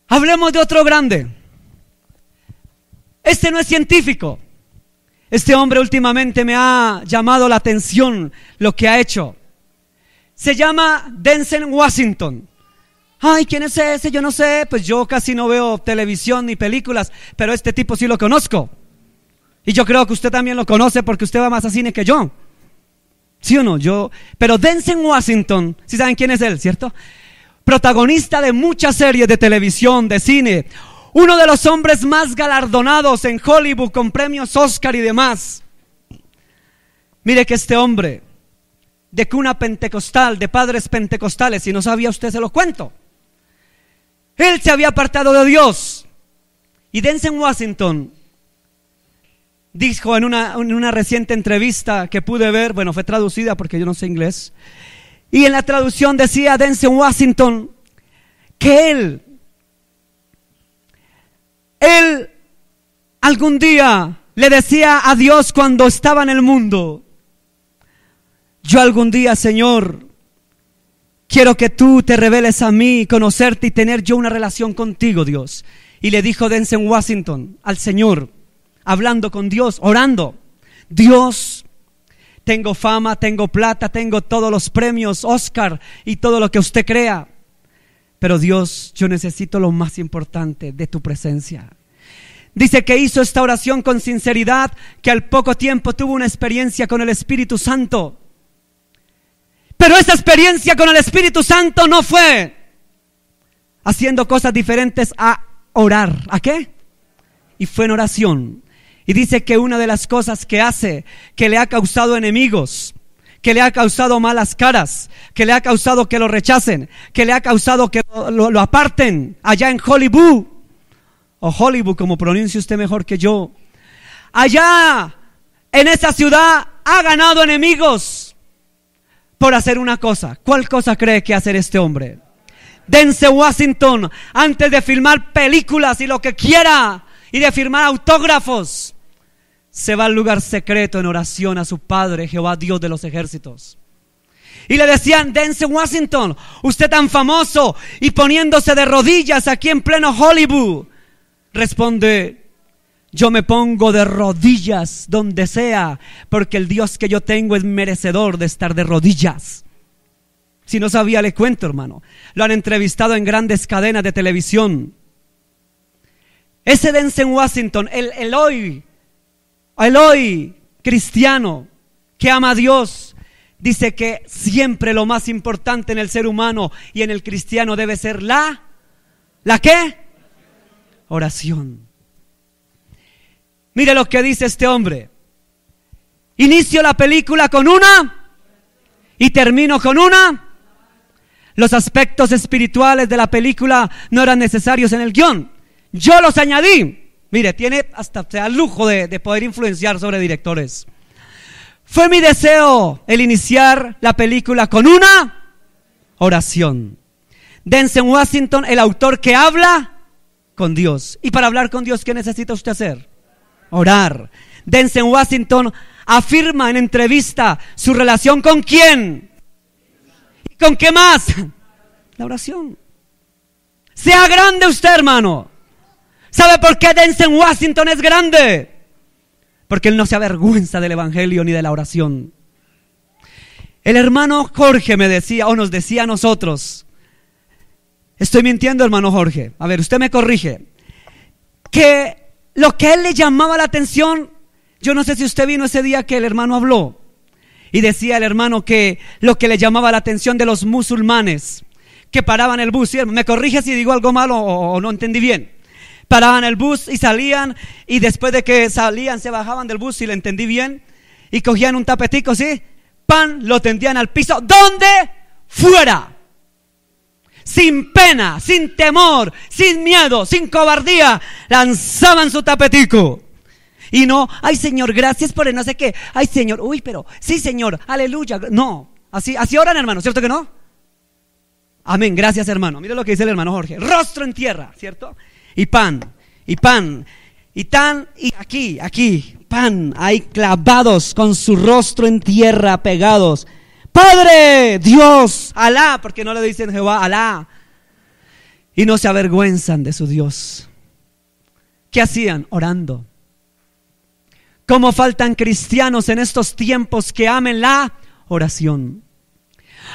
Hablemos de otro grande. Este no es científico. Este hombre últimamente me ha llamado la atención lo que ha hecho. Se llama Denzel Washington. Ay, ¿quién es ese? Yo no sé. Pues yo casi no veo televisión ni películas, pero este tipo sí lo conozco. Y yo creo que usted también lo conoce porque usted va más a cine que yo. ¿Sí o no? Pero Denzel Washington, ¿sí saben quién es él, cierto? Protagonista de muchas series de televisión, de cine. Uno de los hombres más galardonados en Hollywood con premios Oscar y demás. Mire que este hombre, de cuna pentecostal, de padres pentecostales, si no sabía usted se lo cuento. Él se había apartado de Dios. Y Denzel Washington dijo en una reciente entrevista que pude ver, bueno, fue traducida porque yo no sé inglés, y en la traducción decía Denzel Washington que él algún día le decía a Dios cuando estaba en el mundo: yo algún día, Señor, quiero que tú te reveles a mí, conocerte y tener yo una relación contigo, Dios. Y le dijo Denzel Washington al Señor, hablando con Dios, orando: Dios, tengo fama, tengo plata, tengo todos los premios Oscar y todo lo que usted crea, pero Dios, yo necesito lo más importante, de tu presencia. Dice que hizo esta oración con sinceridad, que al poco tiempo tuvo una experiencia con el Espíritu Santo. Pero esa experiencia con el Espíritu Santo no fue haciendo cosas diferentes a orar. ¿A qué? Y fue en oración. Y dice que una de las cosas que hace, que le ha causado enemigos, que le ha causado malas caras, que le ha causado que lo rechacen, que le ha causado que lo aparten allá en Hollywood, o Hollywood, como pronuncie usted mejor que yo. Allá en esa ciudad ha ganado enemigos por hacer una cosa. ¿Cuál cosa cree que hacer este hombre? Denzel Washington, antes de filmar películas y lo que quiera, y de firmar autógrafos, se va al lugar secreto en oración a su Padre, Jehová Dios de los ejércitos. Y le decían: Denzel Washington, usted tan famoso y poniéndose de rodillas aquí en pleno Hollywood. Responde: yo me pongo de rodillas donde sea, porque el Dios que yo tengo es merecedor de estar de rodillas. Si no sabía, le cuento, hermano. Lo han entrevistado en grandes cadenas de televisión. Ese Denzel Washington, el hoy cristiano que ama a Dios, dice que siempre lo más importante en el ser humano y en el cristiano debe ser ¿la qué? Oración. Mire lo que dice este hombre: inicio la película con una y termino con una. Los aspectos espirituales de la película no eran necesarios en el guión, yo los añadí. Mire, tiene hasta el lujo de poder influenciar sobre directores. Fue mi deseo el iniciar la película con una oración. Denzel Washington, el autor que habla con Dios. Y para hablar con Dios, ¿qué necesita usted hacer? Orar. Denzel Washington afirma en entrevista su relación ¿con quién? ¿Y con qué más? La oración. Sea grande usted, hermano. ¿Sabe por qué Denzel Washington es grande? Porque él no se avergüenza del evangelio ni de la oración. El hermano Jorge me decía, o nos decía a nosotros, estoy mintiendo, hermano Jorge, a ver, usted me corrige, que lo que él le llamaba la atención, yo no sé si usted vino ese día que el hermano habló, y decía el hermano que lo que le llamaba la atención de los musulmanes, que paraban el bus, ¿sí? Me corrige si digo algo malo o no entendí bien. Paraban el bus y salían, y después de que salían se bajaban del bus, si le entendí bien, y cogían un tapetico, ¿sí? Pan, lo tendían al piso, donde fuera, sin pena, sin temor, sin miedo, sin cobardía, lanzaban su tapetico. Y no, ay Señor, gracias por el no sé qué, ay Señor, uy, pero sí Señor, aleluya. No, así oran, hermano, ¿cierto que no? Amén, gracias hermano. Mire lo que dice el hermano Jorge: rostro en tierra, ¿cierto? Y pan, y pan, y tan, y aquí, pan, ahí clavados con su rostro en tierra, pegados. Padre, Dios, Alá, porque no le dicen Jehová, Alá. Y no se avergüenzan de su Dios. ¿Qué hacían? Orando. ¿Cómo faltan cristianos en estos tiempos que amen la oración?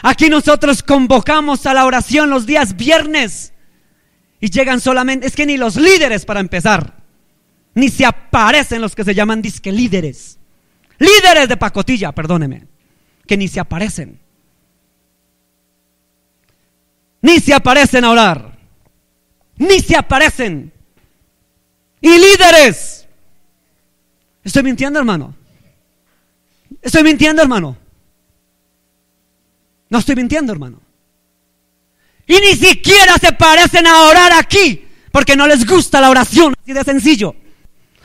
Aquí nosotros convocamos a la oración los días viernes. Y llegan solamente, es que ni los líderes para empezar, ni se aparecen los que se llaman disque líderes. Líderes de pacotilla, perdóneme, que ni se aparecen. Ni se aparecen a orar. Ni se aparecen. Y líderes. ¿Estoy mintiendo, hermano? ¿Estoy mintiendo, hermano? No estoy mintiendo, hermano. Y ni siquiera se parecen a orar aquí, porque no les gusta la oración, así de sencillo.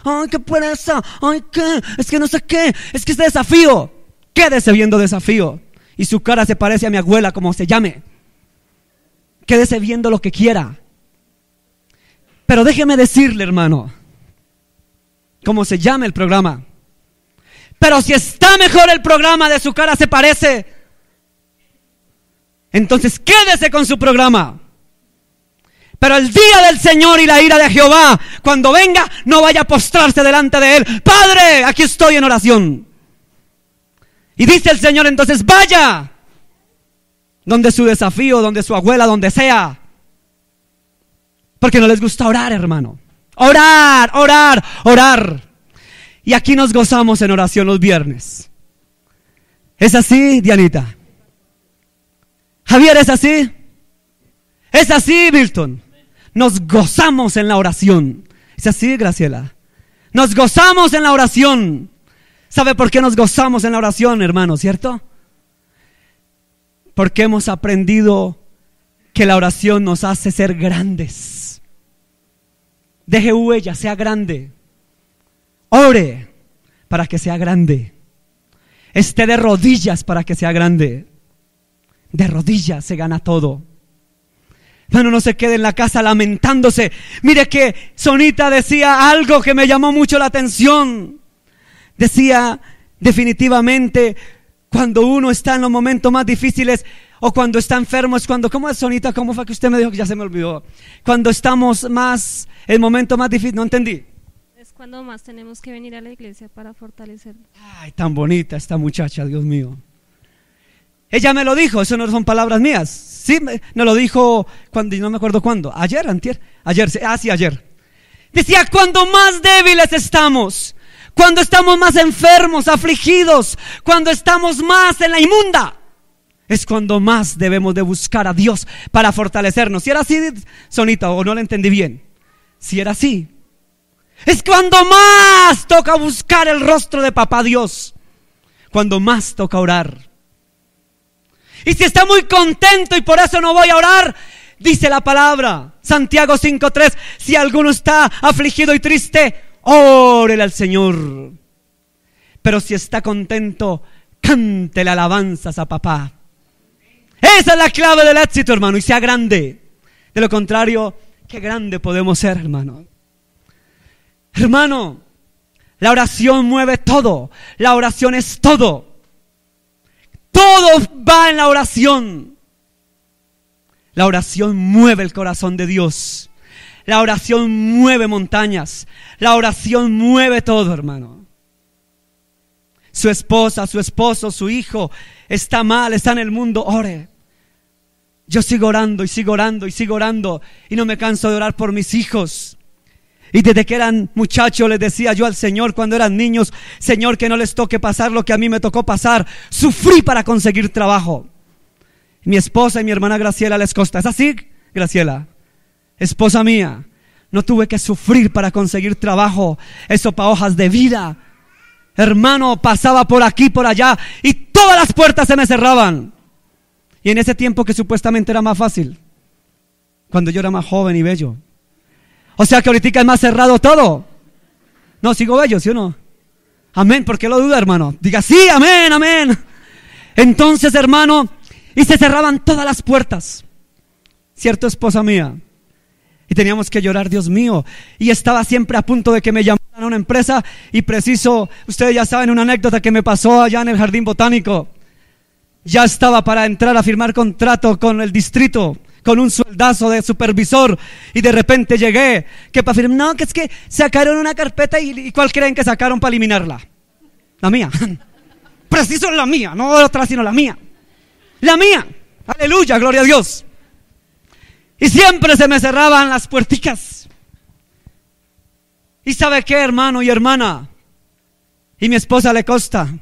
Ay, qué pereza, ay, qué, es que no sé qué, es que este desafío. Quédese viendo desafío. Y su cara se parece a mi abuela, como se llame. Quédese viendo lo que quiera. Pero déjeme decirle, hermano, como se llame el programa. Pero si está mejor el programa, de su cara se parece, entonces quédese con su programa. Pero el día del Señor y la ira de Jehová, cuando venga, no vaya a postrarse delante de Él. Padre, aquí estoy en oración. Y dice el Señor, entonces vaya donde su desafío, donde su abuela, donde sea. Porque no les gusta orar, hermano. Orar, orar, orar. Y aquí nos gozamos en oración los viernes. ¿Es así, Dianita? Javier, ¿es así? ¿Es así, Milton? Nos gozamos en la oración. ¿Es así, Graciela? Nos gozamos en la oración. ¿Sabe por qué nos gozamos en la oración, hermano? ¿Cierto? Porque hemos aprendido que la oración nos hace ser grandes. Deje huella, sea grande. Ore para que sea grande. Esté de rodillas para que sea grande. De rodillas se gana todo. Bueno, no se quede en la casa lamentándose. Mire que Sonita decía algo que me llamó mucho la atención. Decía, definitivamente, Cuando uno está en los momentos más difíciles o cuando está enfermo, es cuando, ¿cómo es, Sonita? ¿Cómo fue que usted me dijo que ya se me olvidó? Cuando estamos más, el momento más difícil, no entendí. Es cuando más tenemos que venir a la iglesia para fortalecernos. Ay, tan bonita esta muchacha, Dios mío. Ella me lo dijo, eso no son palabras mías. Sí, me lo dijo cuando, no me acuerdo cuándo, ayer, antier, ayer, sí, ayer. Decía, cuando más débiles estamos, cuando estamos más enfermos, afligidos, cuando estamos más en la inmunda, es cuando más debemos de buscar a Dios para fortalecernos. Si era así, Sonita, o no lo entendí bien. Si era así, es cuando más toca buscar el rostro de papá Dios, cuando más toca orar. Y si está muy contento y por eso no voy a orar, dice la palabra, Santiago 5:3, si alguno está afligido y triste, órele al Señor. Pero si está contento, cántele alabanzas a papá. Esa es la clave del éxito, hermano, y sea grande. De lo contrario, qué grande podemos ser, hermano. Hermano, la oración mueve todo. La oración es todo. Todo va en la oración. La oración mueve el corazón de Dios. La oración mueve montañas. La oración mueve todo, hermano. Su esposa, su esposo, su hijo está mal, está en el mundo, ore. Yo sigo orando y sigo orando y sigo orando y no me canso de orar por mis hijos. Y desde que eran muchachos les decía yo al Señor cuando eran niños, Señor, que no les toque pasar lo que a mí me tocó pasar. Sufrí para conseguir trabajo. Mi esposa y mi hermana Graciela les costó. ¿Es así, Graciela? Esposa mía, no tuve que sufrir para conseguir trabajo. Eso para hojas de vida. Hermano, pasaba por aquí, por allá y todas las puertas se me cerraban. Y en ese tiempo que supuestamente era más fácil, cuando yo era más joven y bello. O sea que ahorita es más cerrado todo. No, sigo bello, ¿sí o no? Amén, ¿por qué lo duda, hermano? Diga sí, amén, amén. Entonces, hermano, y se cerraban todas las puertas. ¿Cierto, esposa mía? Y teníamos que llorar, Dios mío. Y estaba siempre a punto de que me llamaran a una empresa. Y preciso, ustedes ya saben una anécdota que me pasó allá en el Jardín Botánico. Ya estaba para entrar a firmar contrato con el distrito, con un sueldazo de supervisor, y de repente llegué, que para firmar, no, que es que sacaron una carpeta y ¿cuál creen que sacaron para eliminarla? La mía. Preciso la mía, no otra sino la mía. La mía, aleluya, gloria a Dios. Y siempre se me cerraban las puerticas. ¿Y sabe qué, hermano y hermana? Y mi esposa le consta,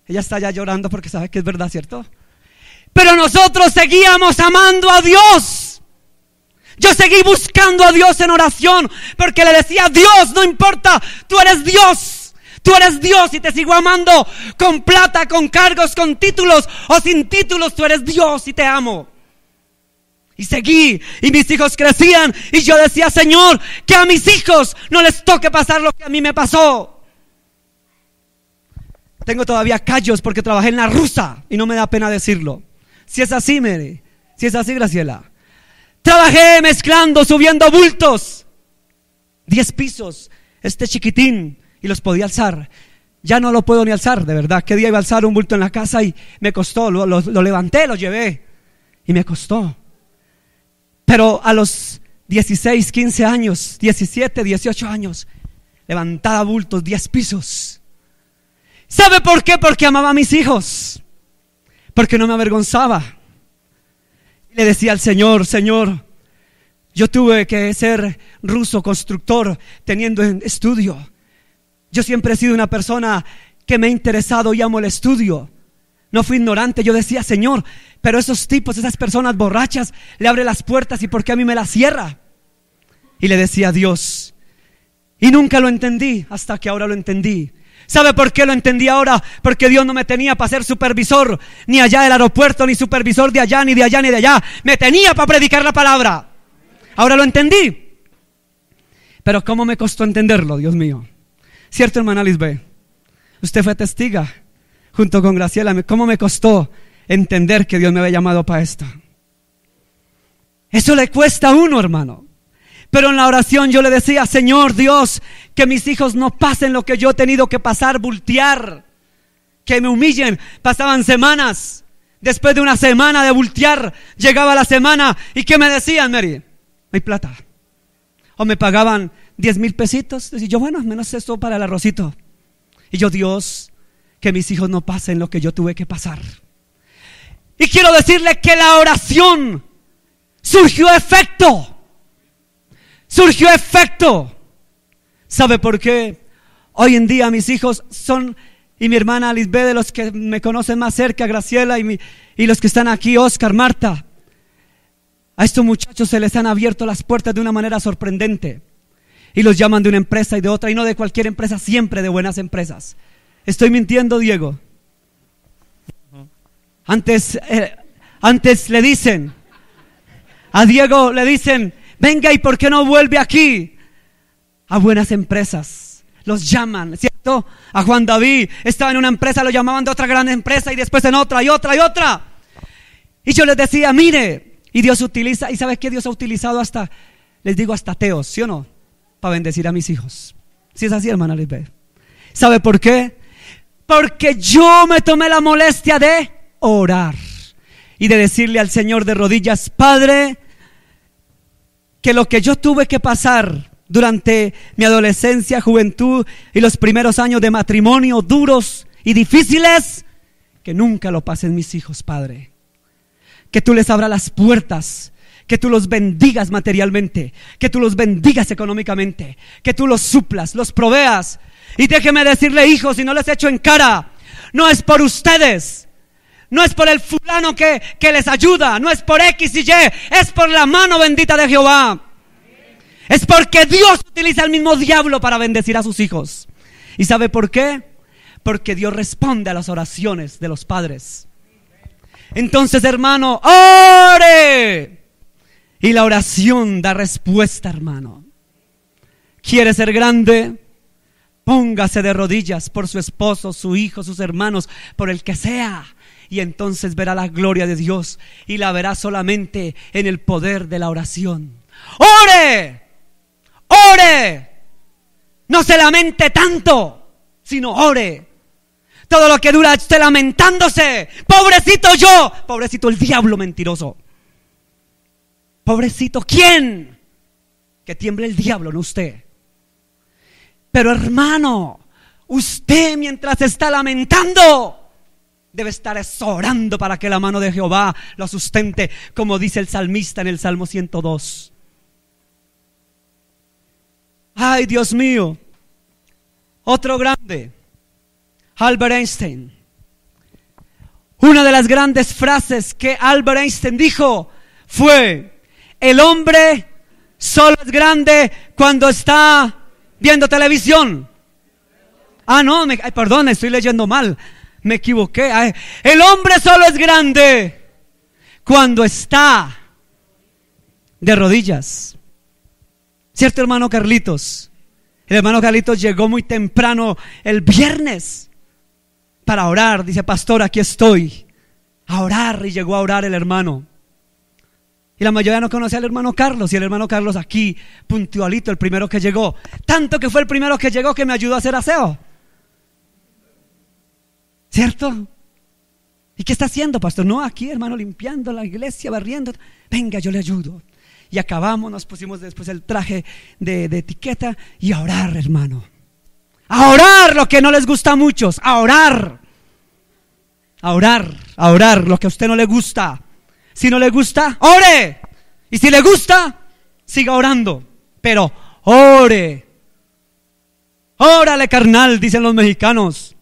ella está ya llorando porque sabe que es verdad, ¿cierto? Pero nosotros seguíamos amando a Dios. Yo seguí buscando a Dios en oración porque le decía, Dios, no importa, tú eres Dios. Tú eres Dios y te sigo amando con plata, con cargos, con títulos o sin títulos. Tú eres Dios y te amo. Y seguí y mis hijos crecían y yo decía, Señor, que a mis hijos no les toque pasar lo que a mí me pasó. Tengo todavía callos porque trabajé en la rusa y no me da pena decirlo. Si es así, Mary, si es así, Graciela. Trabajé mezclando, subiendo bultos. 10 pisos, este chiquitín, y los podía alzar. Ya no lo puedo ni alzar, de verdad. ¿Qué día iba a alzar un bulto en la casa y me costó? Lo levanté, lo llevé y me costó. Pero a los 16, 15 años, 17, 18 años, levantaba bultos, 10 pisos. ¿Sabe por qué? Porque amaba a mis hijos. Porque no me avergonzaba. Le decía al Señor, Señor, yo tuve que ser ruso, constructor, teniendo estudio. Yo siempre he sido una persona que me ha interesado y amo el estudio. No fui ignorante, yo decía, Señor, pero esos tipos, esas personas borrachas, le abre las puertas y ¿por qué a mí me las cierra? Y le decía a Dios. Y nunca lo entendí hasta que ahora lo entendí. ¿Sabe por qué lo entendí ahora? Porque Dios no me tenía para ser supervisor, ni allá del aeropuerto, ni supervisor de allá, ni de allá, ni de allá. Me tenía para predicar la palabra. Ahora lo entendí. Pero ¿cómo me costó entenderlo, Dios mío? ¿Cierto, hermana Lisbeth? Usted fue testiga, junto con Graciela. ¿Cómo me costó entender que Dios me había llamado para esto? Eso le cuesta a uno, hermano. Pero en la oración yo le decía, Señor Dios, que mis hijos no pasen lo que yo he tenido que pasar, bultear, que me humillen. Pasaban semanas. Después de una semana de bultear, llegaba la semana. ¿Y qué me decían, Mary? No hay plata. O me pagaban 10,000 pesitos. Decía yo, bueno, menos esto para el arrocito. Y yo, Dios, que mis hijos no pasen lo que yo tuve que pasar. Y quiero decirle que la oración surgió efecto. Surgió efecto. ¿Sabe por qué? Hoy en día mis hijos son, y mi hermana Lisbeth, de los que me conocen más cerca, Graciela, y los que están aquí, Oscar, Marta. A estos muchachos se les han abierto las puertas de una manera sorprendente. Y los llaman de una empresa y de otra, y no de cualquier empresa, siempre de buenas empresas. ¿Estoy mintiendo, Diego? Antes le dicen, a Diego le dicen, venga, ¿y por qué no vuelve aquí? A buenas empresas, los llaman, ¿cierto? A Juan David, estaba en una empresa, lo llamaban de otra gran empresa y después en otra y otra y otra. Y yo les decía, mire, y Dios utiliza, ¿y sabes qué? Dios ha utilizado hasta, les digo, hasta ateos, ¿sí o no? Para bendecir a mis hijos. Si es así, hermana Lisbeth. ¿Sabe por qué? Porque yo me tomé la molestia de orar y de decirle al Señor de rodillas, Padre, que lo que yo tuve que pasar durante mi adolescencia, juventud y los primeros años de matrimonio duros y difíciles, que nunca lo pasen mis hijos, Padre. Que tú les abras las puertas, que tú los bendigas materialmente, que tú los bendigas económicamente, que tú los suplas, los proveas. Y déjeme decirle, hijos, si no les echo en cara, no es por ustedes, no es por el fulano que les ayuda, no es por X y Y, es por la mano bendita de Jehová. Es porque Dios utiliza al mismo diablo para bendecir a sus hijos. ¿Y sabe por qué? Porque Dios responde a las oraciones de los padres. Entonces, hermano, ore. Y la oración da respuesta, hermano. ¿Quiere ser grande? Póngase de rodillas por su esposo, su hijo, sus hermanos, por el que sea. Y entonces verá la gloria de Dios y la verá solamente en el poder de la oración. ¡Ore! ¡Ore! No se lamente tanto, sino ore. Todo lo que dura usted lamentándose. Pobrecito yo, pobrecito el diablo mentiroso. Pobrecito, ¿quién? Que tiemble el diablo, no usted. Pero hermano, usted mientras está lamentando debe estar orando para que la mano de Jehová lo sustente, como dice el salmista en el Salmo 102. Ay, Dios mío. Otro grande, Albert Einstein. Una de las grandes frases que Albert Einstein dijo fue: el hombre solo es grande cuando está viendo televisión. Ah, no, perdón, estoy leyendo mal. Me equivoqué. El hombre solo es grande cuando está de rodillas. ¿Cierto, hermano Carlitos? El hermano Carlitos llegó muy temprano el viernes para orar. Dice, pastor, aquí estoy. A orar. Y llegó a orar el hermano. Y la mayoría no conocía al hermano Carlos. Y el hermano Carlos aquí, puntualito, el primero que llegó. Tanto que fue el primero que llegó que me ayudó a hacer aseo. ¿Cierto? ¿Y qué está haciendo, pastor? No, aquí, hermano, limpiando la iglesia, barriendo. Venga, yo le ayudo. Y acabamos, nos pusimos después el traje de etiqueta y a orar, hermano. A orar lo que no les gusta a muchos. A orar. A orar, a orar lo que a usted no le gusta. Si no le gusta, ore. Y si le gusta, siga orando. Pero ore. Órale, carnal, dicen los mexicanos.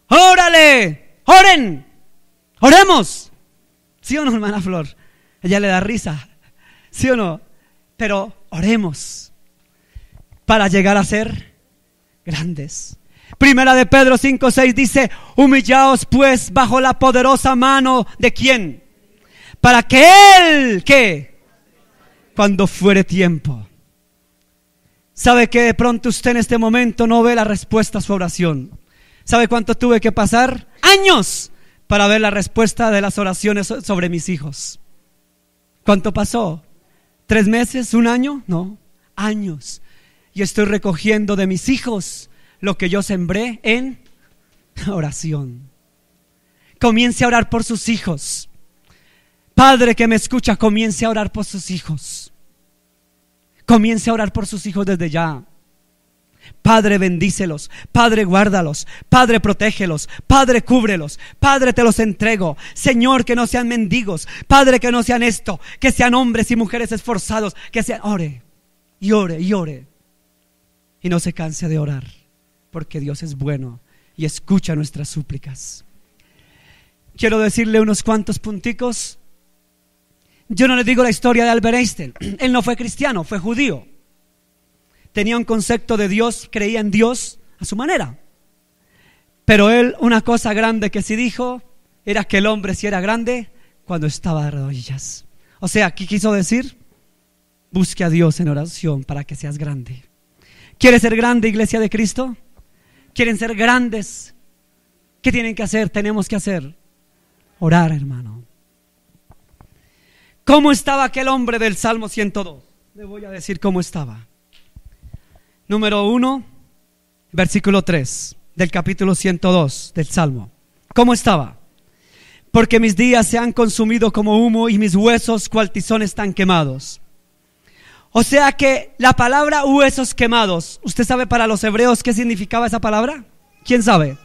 Órale, oren. Oremos. ¿Sí o no, hermana Flor? Ella le da risa. ¿Sí o no? Pero oremos para llegar a ser grandes. Primera de Pedro 5:6 dice: humillaos pues bajo la poderosa mano de ¿quién? Para que Él, ¿qué? Cuando fuere tiempo. ¿Sabe que de pronto usted en este momento no ve la respuesta a su oración? ¿Sabe cuánto tuve que pasar? Años para ver la respuesta de las oraciones sobre mis hijos. ¿Cuánto pasó? ¿3 meses? ¿1 año? No, años. Y estoy recogiendo de mis hijos lo que yo sembré en oración. comience a orar por sus hijos. Padre que me escucha, comience a orar por sus hijos. Comience a orar por sus hijos desde ya. Padre, bendícelos. Padre, guárdalos. Padre, protégelos. Padre, cúbrelos. Padre, te los entrego. Señor, que no sean mendigos. Padre, que no sean esto. Que sean hombres y mujeres esforzados. Que sean, ore y ore y ore. Y no se canse de orar, porque Dios es bueno y escucha nuestras súplicas. Quiero decirle unos cuantos punticos. Yo no les digo la historia de Albert Einstein. Él no fue cristiano, fue judío. Tenía un concepto de Dios, creía en Dios a su manera. Pero él, una cosa grande que sí dijo, era que el hombre sí era grande cuando estaba de rodillas. O sea, ¿qué quiso decir? Busque a Dios en oración para que seas grande. ¿Quieres ser grande, iglesia de Cristo? ¿Quieren ser grandes? ¿Qué tienen que hacer? Tenemos que hacer orar, hermano. ¿Cómo estaba aquel hombre del Salmo 102? Le voy a decir cómo estaba. Número 1, versículo 3 del capítulo 102 del Salmo. ¿Cómo estaba? Porque mis días se han consumido como humo y mis huesos cual tizón están quemados. O sea que la palabra huesos quemados, ¿usted sabe para los hebreos qué significaba esa palabra? ¿Quién sabe?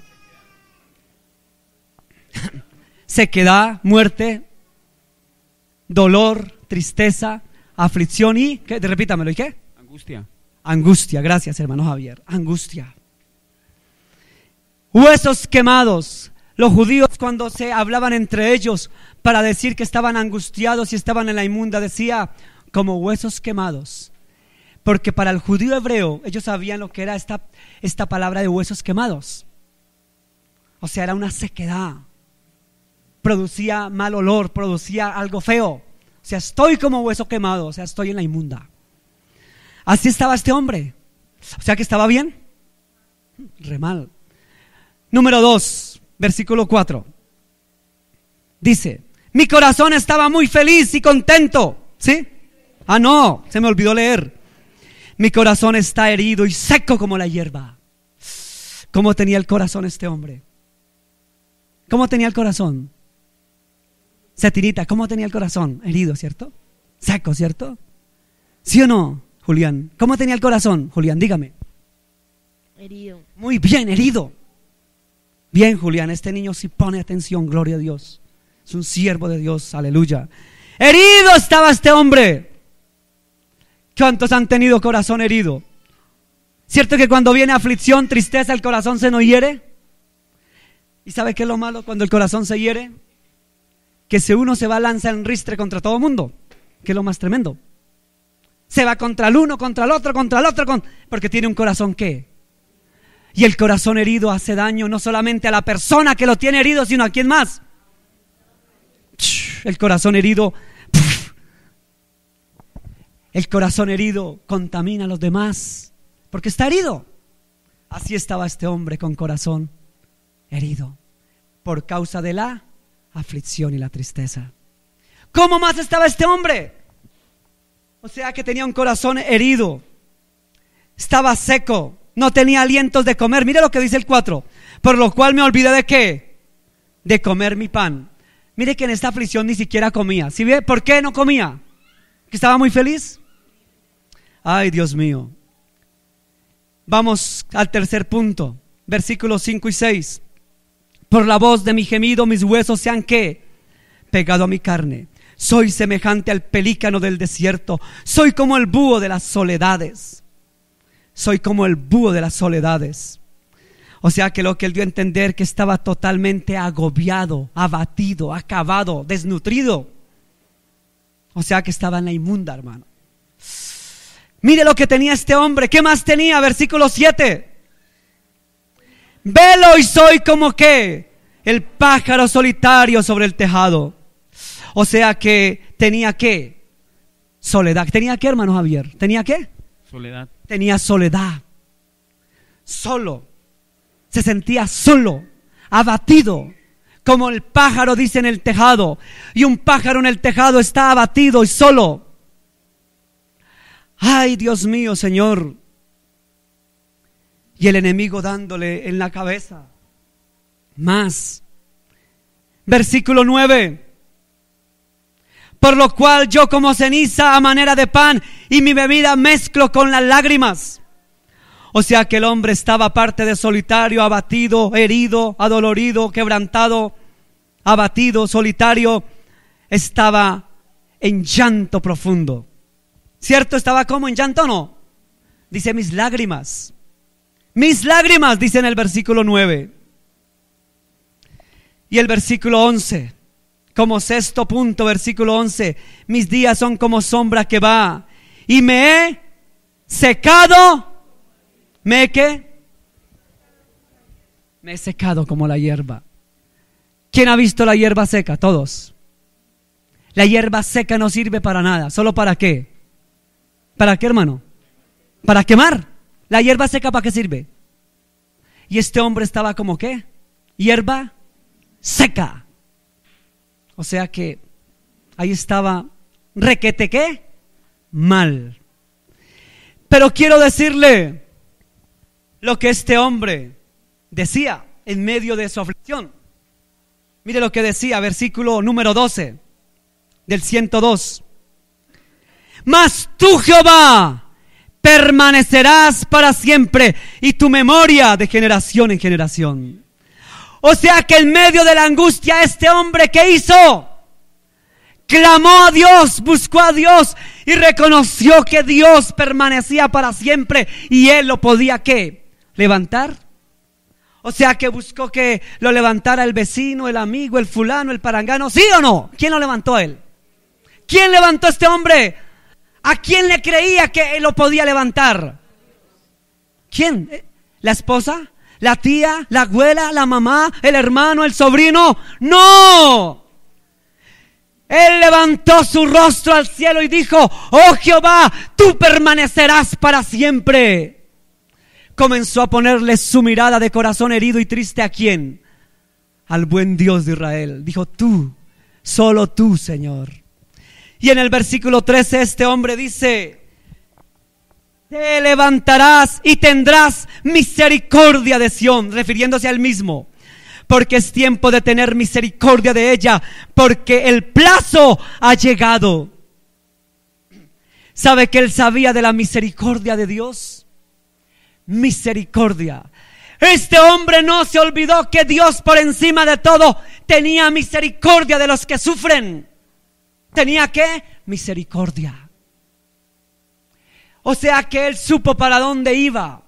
Sequedad, muerte, dolor, tristeza, aflicción y, ¿qué? Repítamelo, ¿y qué? Angustia. Angustia, gracias hermano Javier, angustia. Huesos quemados. Los judíos cuando se hablaban entre ellos para decir que estaban angustiados y estaban en la inmunda, decía como huesos quemados. Porque para el judío hebreo ellos sabían lo que era esta palabra de huesos quemados. O sea, era una sequedad. Producía mal olor, producía algo feo. O sea, estoy como hueso quemado, o sea, estoy en la inmunda. Así estaba este hombre. O sea que estaba bien. Re mal. Número 2, versículo 4. Dice, mi corazón estaba muy feliz y contento. ¿Sí? Ah, no, se me olvidó leer. Mi corazón está herido y seco como la hierba. ¿Cómo tenía el corazón este hombre? ¿Cómo tenía el corazón? Cetinita, ¿cómo tenía el corazón? Herido, ¿cierto? Seco, ¿cierto? ¿Sí o no, Julián? ¿Cómo tenía el corazón, Julián? Dígame. Herido. Muy bien, herido. Bien, Julián, este niño sí pone atención, gloria a Dios. Es un siervo de Dios, aleluya. Herido estaba este hombre. ¿Cuántos han tenido corazón herido? ¿Cierto que cuando viene aflicción, tristeza, el corazón se nos hiere? ¿Y sabe qué es lo malo cuando el corazón se hiere? Que si uno se va a lanzar en ristre contra todo el mundo, que es lo más tremendo. Se va contra el uno, contra el otro, porque tiene un corazón ¿qué? Y el corazón herido hace daño no solamente a la persona que lo tiene herido, sino a quién más. El corazón herido, el corazón herido contamina a los demás, porque está herido. Así estaba este hombre con corazón herido, por causa de la aflicción y la tristeza. ¿Cómo más estaba este hombre? O sea que tenía un corazón herido, estaba seco, no tenía alientos de comer. Mire lo que dice el 4, por lo cual me olvidé de ¿qué? De comer mi pan. Mire que en esta aflicción ni siquiera comía. ¿Sí ve? ¿Por qué no comía? ¿Que estaba muy feliz? Ay, Dios mío. Vamos al tercer punto, versículos 5 y 6. Por la voz de mi gemido mis huesos se han ¿qué? Pegado a mi carne. Soy semejante al pelícano del desierto. Soy como el búho de las soledades. Soy como el búho de las soledades. O sea que lo que él dio a entender que estaba totalmente agobiado, abatido, acabado, desnutrido. O sea que estaba en la inmunda, hermano. Mire lo que tenía este hombre. ¿Qué más tenía? Versículo 7. Velo y soy como ¿qué? El pájaro solitario sobre el tejado. O sea que tenía ¿qué? Soledad. ¿Tenía qué, hermano Javier? ¿Tenía qué? Soledad. Tenía soledad. Solo. Se sentía solo, abatido, como el pájaro dice en el tejado. Y un pájaro en el tejado está abatido y solo. Ay, Dios mío, Señor. Y el enemigo dándole en la cabeza más. Versículo 9. Por lo cual yo como ceniza a manera de pan y mi bebida mezclo con las lágrimas. O sea que el hombre estaba aparte de solitario, abatido, herido, adolorido, quebrantado, abatido, solitario. Estaba en llanto profundo. ¿Cierto? ¿Estaba como en llanto o no? Dice mis lágrimas. Mis lágrimas, dice en el versículo 9. Y el versículo 11. Como sexto punto, versículo 11. Mis días son como sombra que va. Y me he secado. ¿Me he qué? Me he secado como la hierba. ¿Quién ha visto la hierba seca? Todos. La hierba seca no sirve para nada. ¿Solo para qué? ¿Para qué, hermano? Para quemar. ¿La hierba seca para qué sirve? Y este hombre estaba como ¿qué? Hierba seca. O sea que ahí estaba requete ¿qué? Mal. Pero quiero decirle lo que este hombre decía en medio de su aflicción. Mire lo que decía, versículo número 12 del 102. Mas tú, Jehová, permanecerás para siempre y tu memoria de generación en generación. O sea que en medio de la angustia este hombre, ¿qué hizo? Clamó a Dios, buscó a Dios y reconoció que Dios permanecía para siempre y él lo podía ¿qué? Levantar. O sea que buscó que lo levantara el vecino, el amigo, el fulano, el parangano. ¿Sí o no? ¿Quién lo levantó a él? ¿Quién levantó a este hombre? ¿A quién le creía que él lo podía levantar? ¿Quién? ¿La esposa? ¿La tía? ¿La abuela? ¿La mamá? ¿El hermano? ¿El sobrino? ¡No! Él levantó su rostro al cielo y dijo: oh Jehová, tú permanecerás para siempre. Comenzó a ponerle su mirada de corazón herido y triste ¿a quién? Al buen Dios de Israel. Dijo: tú, solo tú, Señor. Y en el versículo 13 este hombre dice: te levantarás y tendrás misericordia de Sión, refiriéndose a él mismo, porque es tiempo de tener misericordia de ella, porque el plazo ha llegado. ¿Sabe que él sabía de la misericordia de Dios? Misericordia. Este hombre no se olvidó que Dios por encima de todo tenía misericordia de los que sufren. ¿Tenía qué? Misericordia. O sea que él supo para dónde iba.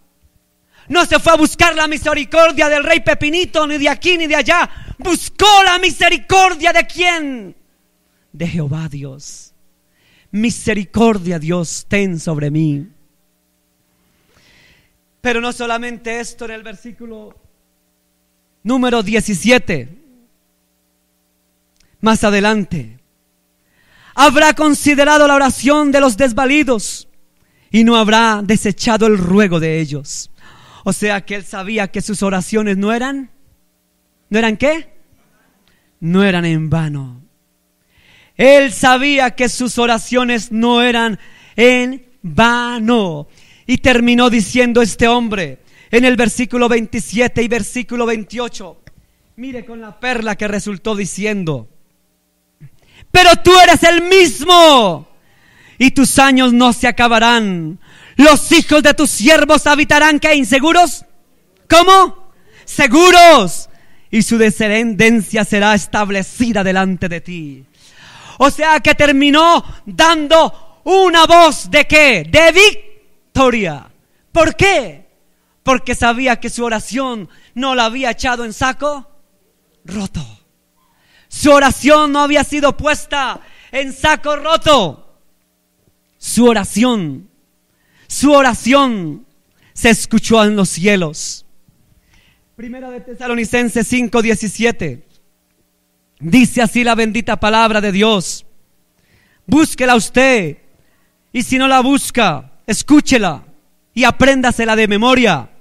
No se fue a buscar la misericordia del rey Pepinito, ni de aquí ni de allá. Buscó la misericordia ¿de quién? De Jehová Dios. Misericordia, Dios, ten sobre mí. Pero no solamente esto, en el versículo número 17, más adelante, habrá considerado la oración de los desvalidos y no habrá desechado el ruego de ellos. O sea que él sabía que sus oraciones no eran ¿qué? No eran en vano. Él sabía que sus oraciones no eran en vano. Y terminó diciendo este hombre en el versículo 27 y versículo 28. Mire con la perla que resultó diciendo: pero tú eres el mismo y tus años no se acabarán. Los hijos de tus siervos habitarán ¿qué? ¿Inseguros? ¿Cómo? Seguros. Y su descendencia será establecida delante de ti. O sea que terminó dando una voz ¿de qué? De victoria. ¿Por qué? Porque sabía que su oración no la había echado en saco roto. Su oración no había sido puesta en saco roto. Su oración se escuchó en los cielos. Primera de Tesalonicenses 5:17. Dice así la bendita palabra de Dios. Búsquela usted, y si no la busca, escúchela y apréndasela de memoria.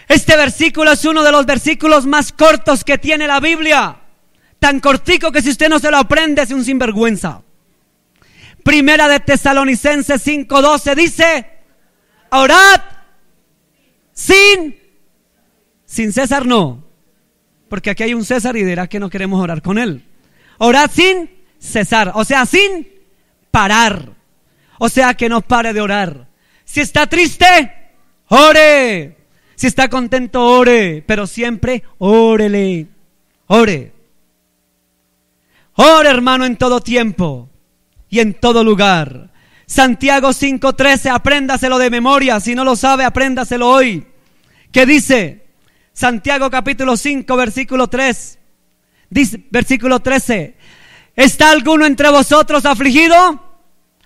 Este versículo es uno de los versículos más cortos que tiene la Biblia. Tan cortico que si usted no se lo aprende es un sinvergüenza. Primera de Tesalonicenses 5:12 dice: orad sin cesar, no. Porque aquí hay un César y dirá que no queremos orar con él. Orad sin cesar, o sea, sin parar. O sea, que no pare de orar. Si está triste, ore. Si está contento, ore. Pero siempre órele. Ore. Ore, hermano, en todo tiempo y en todo lugar. Santiago 5:13, apréndaselo de memoria. Si no lo sabe, apréndaselo hoy. ¿Qué dice? Santiago capítulo 5, versículo 3. Dice, versículo 13. ¿Está alguno entre vosotros afligido?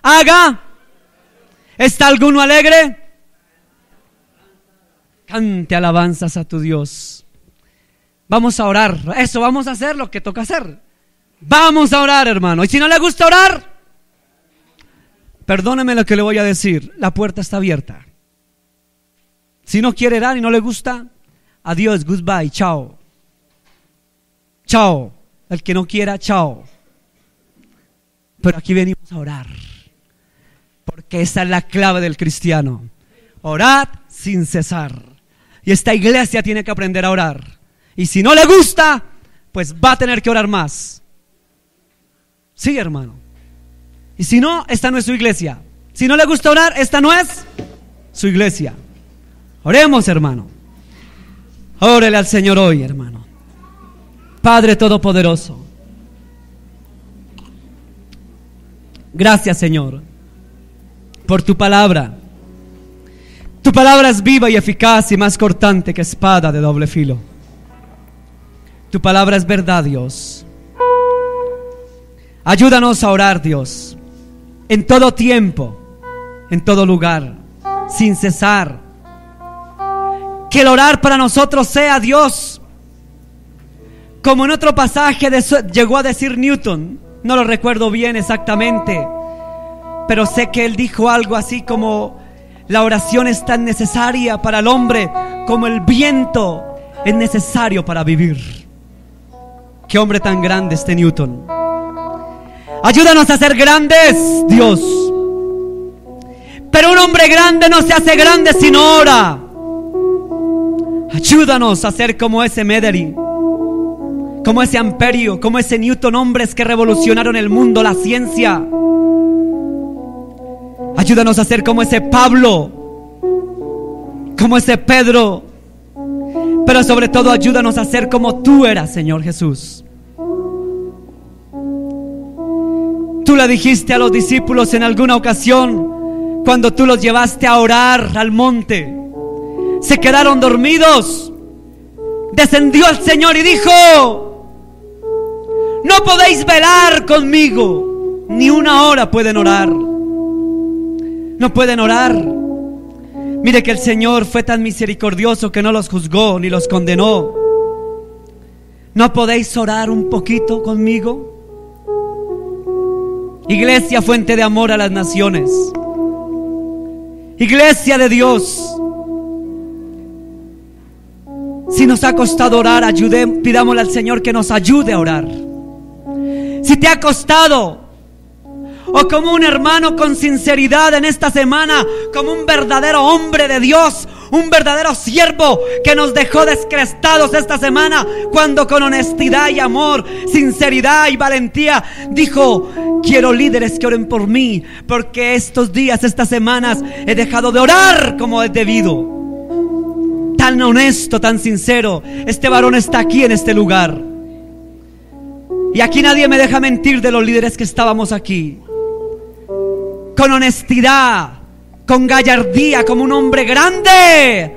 Haga. ¿Está alguno alegre? Cante alabanzas a tu Dios. Vamos a orar. Eso, vamos a hacer lo que toca hacer. Vamos a orar, hermano. Y si no le gusta orar, perdóneme lo que le voy a decir. La puerta está abierta. Si no quiere orar y no le gusta, adiós, goodbye, chao. Chao. El que no quiera, chao. Pero aquí venimos a orar. Porque esa es la clave del cristiano. Orad sin cesar. Y esta iglesia tiene que aprender a orar. Y si no le gusta, pues va a tener que orar más. Sí, hermano. Y si no, esta no es su iglesia. Si no le gusta orar, esta no es su iglesia. Oremos, hermano. Órele al Señor hoy, hermano. Padre Todopoderoso, gracias, Señor, por tu palabra. Tu palabra es viva y eficaz y más cortante que espada de doble filo. Tu palabra es verdad, Dios. Ayúdanos a orar, Dios, en todo tiempo, en todo lugar, sin cesar. Que el orar para nosotros sea, Dios, como en otro pasaje llegó a decir Newton, no lo recuerdo bien exactamente, pero sé que él dijo algo así como: la oración es tan necesaria para el hombre como el viento es necesario para vivir. Qué hombre tan grande este Newton. Ayúdanos a ser grandes, Dios. Pero un hombre grande no se hace grande si no ora. Ayúdanos a ser como ese Mederi, como ese Amperio, como ese Newton, hombres que revolucionaron el mundo, la ciencia. Ayúdanos a ser como ese Pablo, como ese Pedro, pero sobre todo ayúdanos a ser como tú eras, Señor Jesús. Tú le dijiste a los discípulos en alguna ocasión, cuando tú los llevaste a orar al monte, se quedaron dormidos. Descendió el Señor y dijo: no podéis velar conmigo, ni una hora pueden orar. No pueden orar. Mire que el Señor fue tan misericordioso que no los juzgó ni los condenó. ¿No podéis orar un poquito conmigo? Iglesia, fuente de amor a las naciones, iglesia de Dios, si nos ha costado orar, pidámosle al Señor que nos ayude a orar. Si te ha costado, o como un hermano con sinceridad en esta semana, como un verdadero hombre de Dios, un verdadero siervo que nos dejó descrestados esta semana, cuando con honestidad y amor, sinceridad y valentía dijo: quiero líderes que oren por mí, porque estos días, estas semanas he dejado de orar como es debido. Tan honesto, tan sincero. Este varón está aquí en este lugar, y aquí nadie me deja mentir de los líderes que estábamos aquí. Con honestidad, con gallardía, como un hombre grande,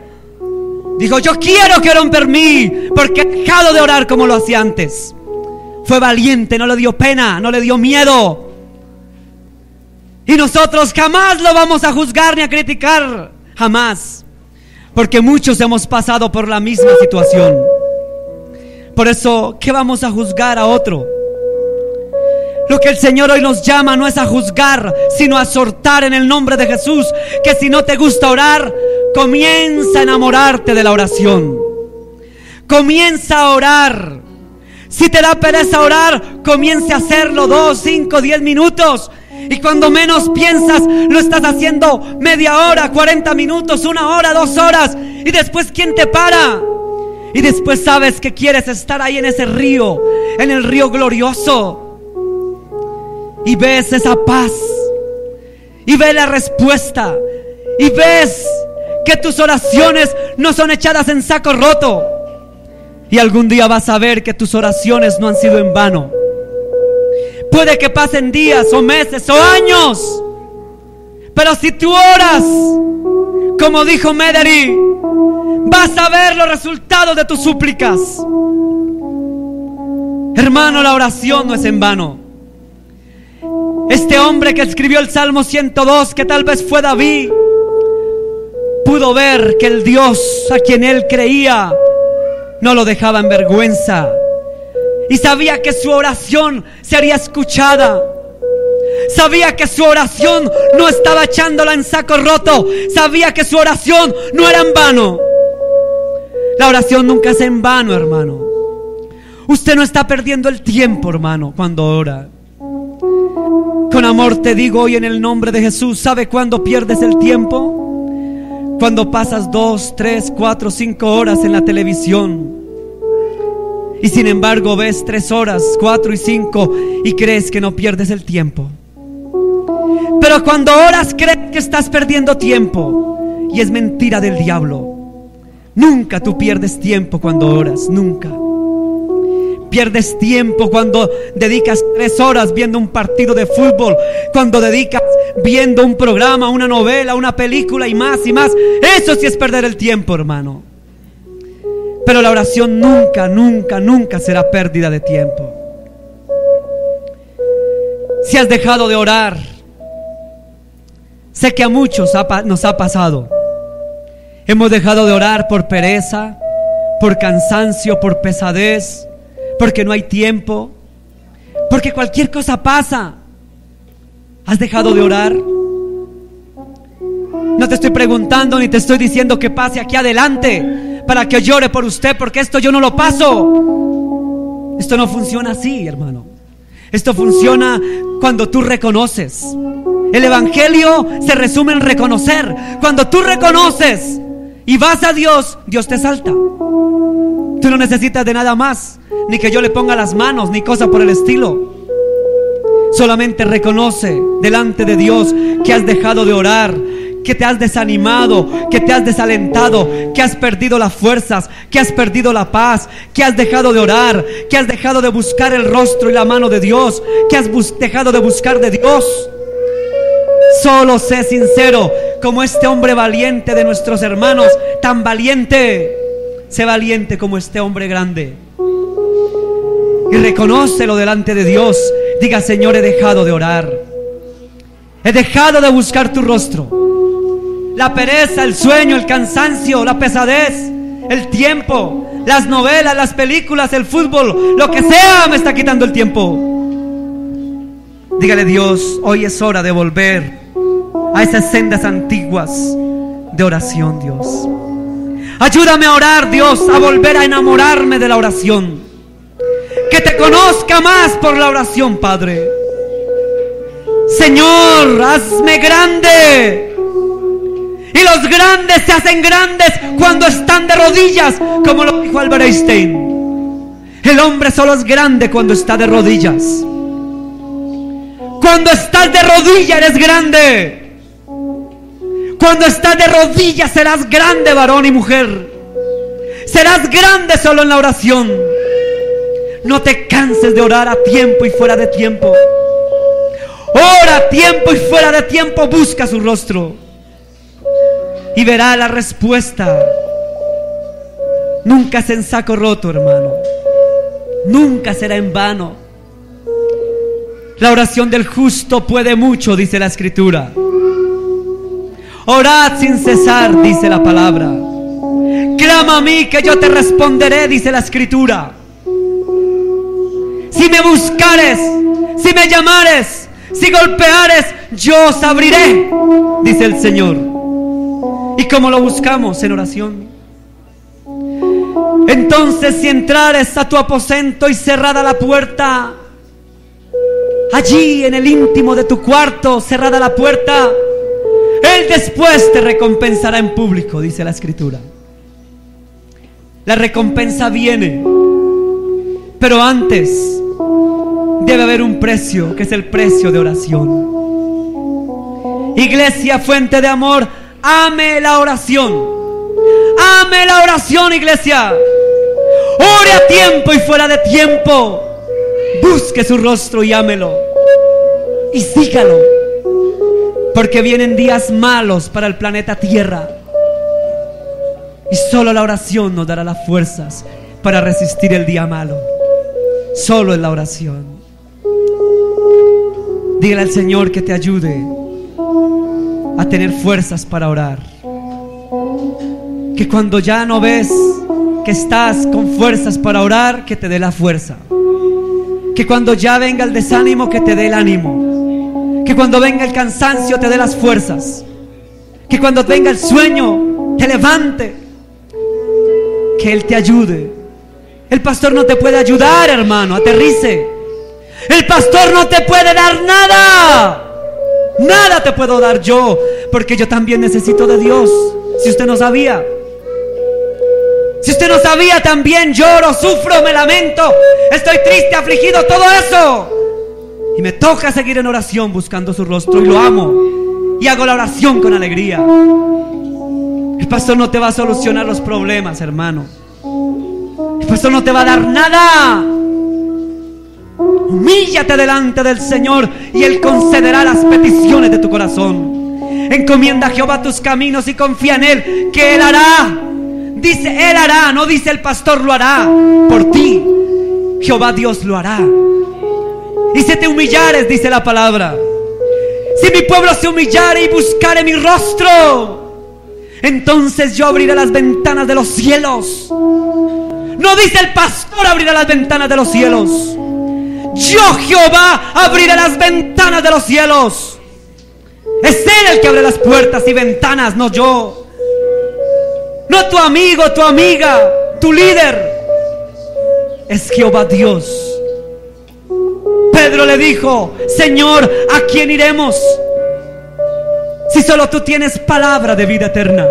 dijo: yo quiero que oren por mí, porque he dejado de orar como lo hacía antes. Fue valiente, no le dio pena, no le dio miedo. Y nosotros jamás lo vamos a juzgar ni a criticar, jamás, porque muchos hemos pasado por la misma situación. Por eso, ¿qué vamos a juzgar a otro? Lo que el Señor hoy nos llama no es a juzgar, sino a exhortar en el nombre de Jesús. Que si no te gusta orar, comienza a enamorarte de la oración. Comienza a orar. Si te da pereza orar, comienza a hacerlo 2, 5, 10 minutos. Y cuando menos piensas, lo estás haciendo media hora, 40 minutos, 1 hora, 2 horas. Y después, ¿quién te para? Y después sabes que quieres estar ahí en ese río, en el río glorioso. Y ves esa paz. Y ves la respuesta. Y ves que tus oraciones no son echadas en saco roto. Y algún día vas a ver que tus oraciones no han sido en vano. Puede que pasen días o meses o años, pero si tú oras, como dijo Mederi, vas a ver los resultados de tus súplicas. Hermano, la oración no es en vano. Este hombre que escribió el Salmo 102, que tal vez fue David, pudo ver que el Dios a quien él creía no lo dejaba en vergüenza. Y sabía que su oración sería escuchada. Sabía que su oración no estaba echándola en saco roto. Sabía que su oración no era en vano. La oración nunca es en vano, hermano. Usted no está perdiendo el tiempo, hermano, cuando ora. Con amor te digo hoy en el nombre de Jesús, ¿sabe cuándo pierdes el tiempo? Cuando pasas 2, 3, 4, 5 horas en la televisión. Y sin embargo ves 3 horas, 4 y 5 y crees que no pierdes el tiempo. Pero cuando oras crees que estás perdiendo tiempo. Y es mentira del diablo. Nunca tú pierdes tiempo cuando oras, nunca. Pierdes tiempo cuando dedicas 3 horas viendo un partido de fútbol, cuando dedicas viendo un programa, una novela, una película y más y más. Eso sí es perder el tiempo, hermano. Pero la oración nunca, nunca, nunca será pérdida de tiempo. Si has dejado de orar, sé que a muchos nos ha pasado. Hemos dejado de orar por pereza, por cansancio, por pesadez, porque no hay tiempo, porque cualquier cosa pasa. ¿Has dejado de orar? No te estoy preguntando ni te estoy diciendo que pase aquí adelante para que llore por usted, porque esto yo no lo paso. Esto no funciona así, hermano. Esto funciona cuando tú reconoces. El evangelio se resume en reconocer. Cuando tú reconoces y vas a Dios, Dios te salta. Tú no necesitas de nada más, ni que yo le ponga las manos, ni cosa por el estilo. Solamente reconoce delante de Dios que has dejado de orar, que te has desanimado, que te has desalentado, que has perdido las fuerzas, que has perdido la paz, que has dejado de orar, que has dejado de buscar el rostro y la mano de Dios, que has dejado de buscar de Dios. Solo sé sincero, como este hombre valiente de nuestros hermanos, tan valiente. Sé valiente como este hombre grande. Y reconócelo delante de Dios. Diga: Señor, he dejado de orar. He dejado de buscar tu rostro. La pereza, el sueño, el cansancio, la pesadez, el tiempo, las novelas, las películas, el fútbol, lo que sea me está quitando el tiempo. Dígale: Dios, hoy es hora de volver a esas sendas antiguas de oración, Dios. Ayúdame a orar, Dios, a volver a enamorarme de la oración. Que te conozca más por la oración, Padre. Señor, hazme grande. Y los grandes se hacen grandes cuando están de rodillas, como lo dijo Albert Einstein. El hombre solo es grande cuando está de rodillas. Cuando estás de rodillas eres grande. Cuando estás de rodillas serás grande, varón y mujer. Serás grande solo en la oración. No te canses de orar a tiempo y fuera de tiempo. Ora a tiempo y fuera de tiempo, busca su rostro y verá la respuesta. Nunca es en saco roto, hermano. Nunca será en vano. La oración del justo puede mucho, dice la Escritura. Orad sin cesar, dice la palabra. Clama a mí que yo te responderé, dice la Escritura. Si me buscares, si me llamares, si golpeares, yo os abriré, dice el Señor. ¿Y cómo lo buscamos? En oración. Entonces, si entrares a tu aposento y cerrada la puerta, allí en el íntimo de tu cuarto, cerrada la puerta, Él después te recompensará en público, dice la Escritura. La recompensa viene. Pero antes debe haber un precio, que es el precio de oración. Iglesia, fuente de amor, ame la oración. Ame la oración, iglesia. Ore a tiempo y fuera de tiempo. Busque su rostro y ámelo. Y sígalo. Porque vienen días malos para el planeta Tierra. Y solo la oración nos dará las fuerzas para resistir el día malo. Solo en la oración. Dígale al Señor que te ayude a tener fuerzas para orar. Que cuando ya no ves que estás con fuerzas para orar, que te dé la fuerza. Que cuando ya venga el desánimo, que te dé el ánimo. Que cuando venga el cansancio, te dé las fuerzas. Que cuando venga el sueño, te levante. Que Él te ayude. El pastor no te puede ayudar, hermano, aterrice. El pastor no te puede dar nada. Nada te puedo dar yo, porque yo también necesito de Dios. Si usted no sabía. Si usted no sabía, también lloro, sufro, me lamento, estoy triste, afligido, todo eso. Y me toca seguir en oración buscando su rostro, y lo amo. Y hago la oración con alegría. El pastor no te va a solucionar los problemas, hermano. El pastor no te va a dar nada. Humíllate delante del Señor y Él concederá las peticiones de tu corazón. Encomienda a Jehová tus caminos y confía en Él, que Él hará. Dice Él hará, no dice el pastor lo hará por ti. Jehová Dios lo hará. Y si te humillares, dice la palabra, si mi pueblo se humillare y buscare mi rostro, entonces yo abriré las ventanas de los cielos. No dice el pastor abrirá las ventanas de los cielos. Yo, Jehová, abriré las ventanas de los cielos. Es Él el que abre las puertas y ventanas, no yo. No tu amigo, tu amiga, tu líder. Es Jehová Dios. Pedro le dijo: Señor, ¿a quién iremos? Si solo tú tienes palabra de vida eterna.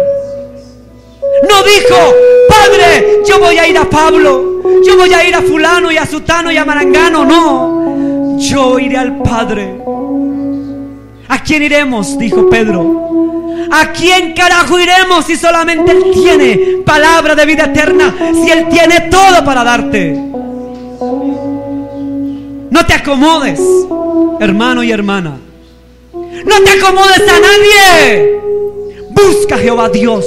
No dijo: Padre, yo voy a ir a Pablo, yo voy a ir a fulano y a sutano y a marangano. No, yo iré al Padre. ¿A quién iremos?, dijo Pedro. ¿A quién carajo iremos si solamente Él tiene palabra de vida eterna? Si Él tiene todo para darte. No te acomodes, hermano y hermana. No te acomodes a nadie. Busca a Jehová Dios.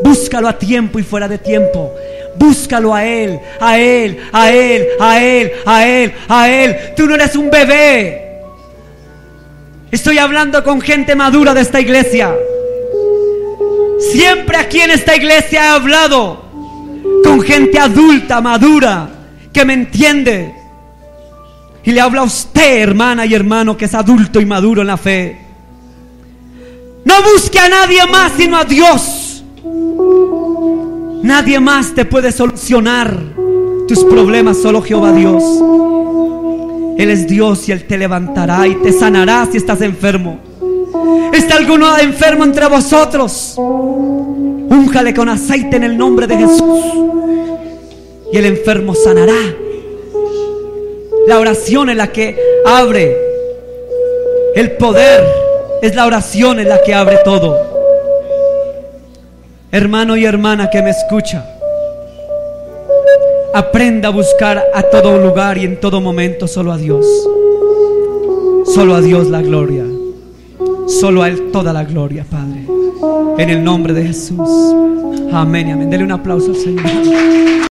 Búscalo a tiempo y fuera de tiempo. Búscalo a Él, a Él, a Él, a Él, a Él, a Él. Tú no eres un bebé. Estoy hablando con gente madura de esta iglesia. Siempre aquí en esta iglesia he hablado con gente adulta, madura, que me entiende. Y le habla a usted, hermana y hermano, que es adulto y maduro en la fe. No busque a nadie más sino a Dios. Nadie más te puede solucionar tus problemas, solo Jehová Dios. Él es Dios y Él te levantará y te sanará si estás enfermo. ¿Está alguno enfermo entre vosotros? Únjale con aceite en el nombre de Jesús y el enfermo sanará. La oración es la que abre el poder. Es la oración en la que abre todo. Hermano y hermana que me escucha, aprenda a buscar a todo lugar y en todo momento solo a Dios. Solo a Dios la gloria. Solo a Él toda la gloria, Padre. En el nombre de Jesús. Amén y amén. Dele un aplauso al Señor.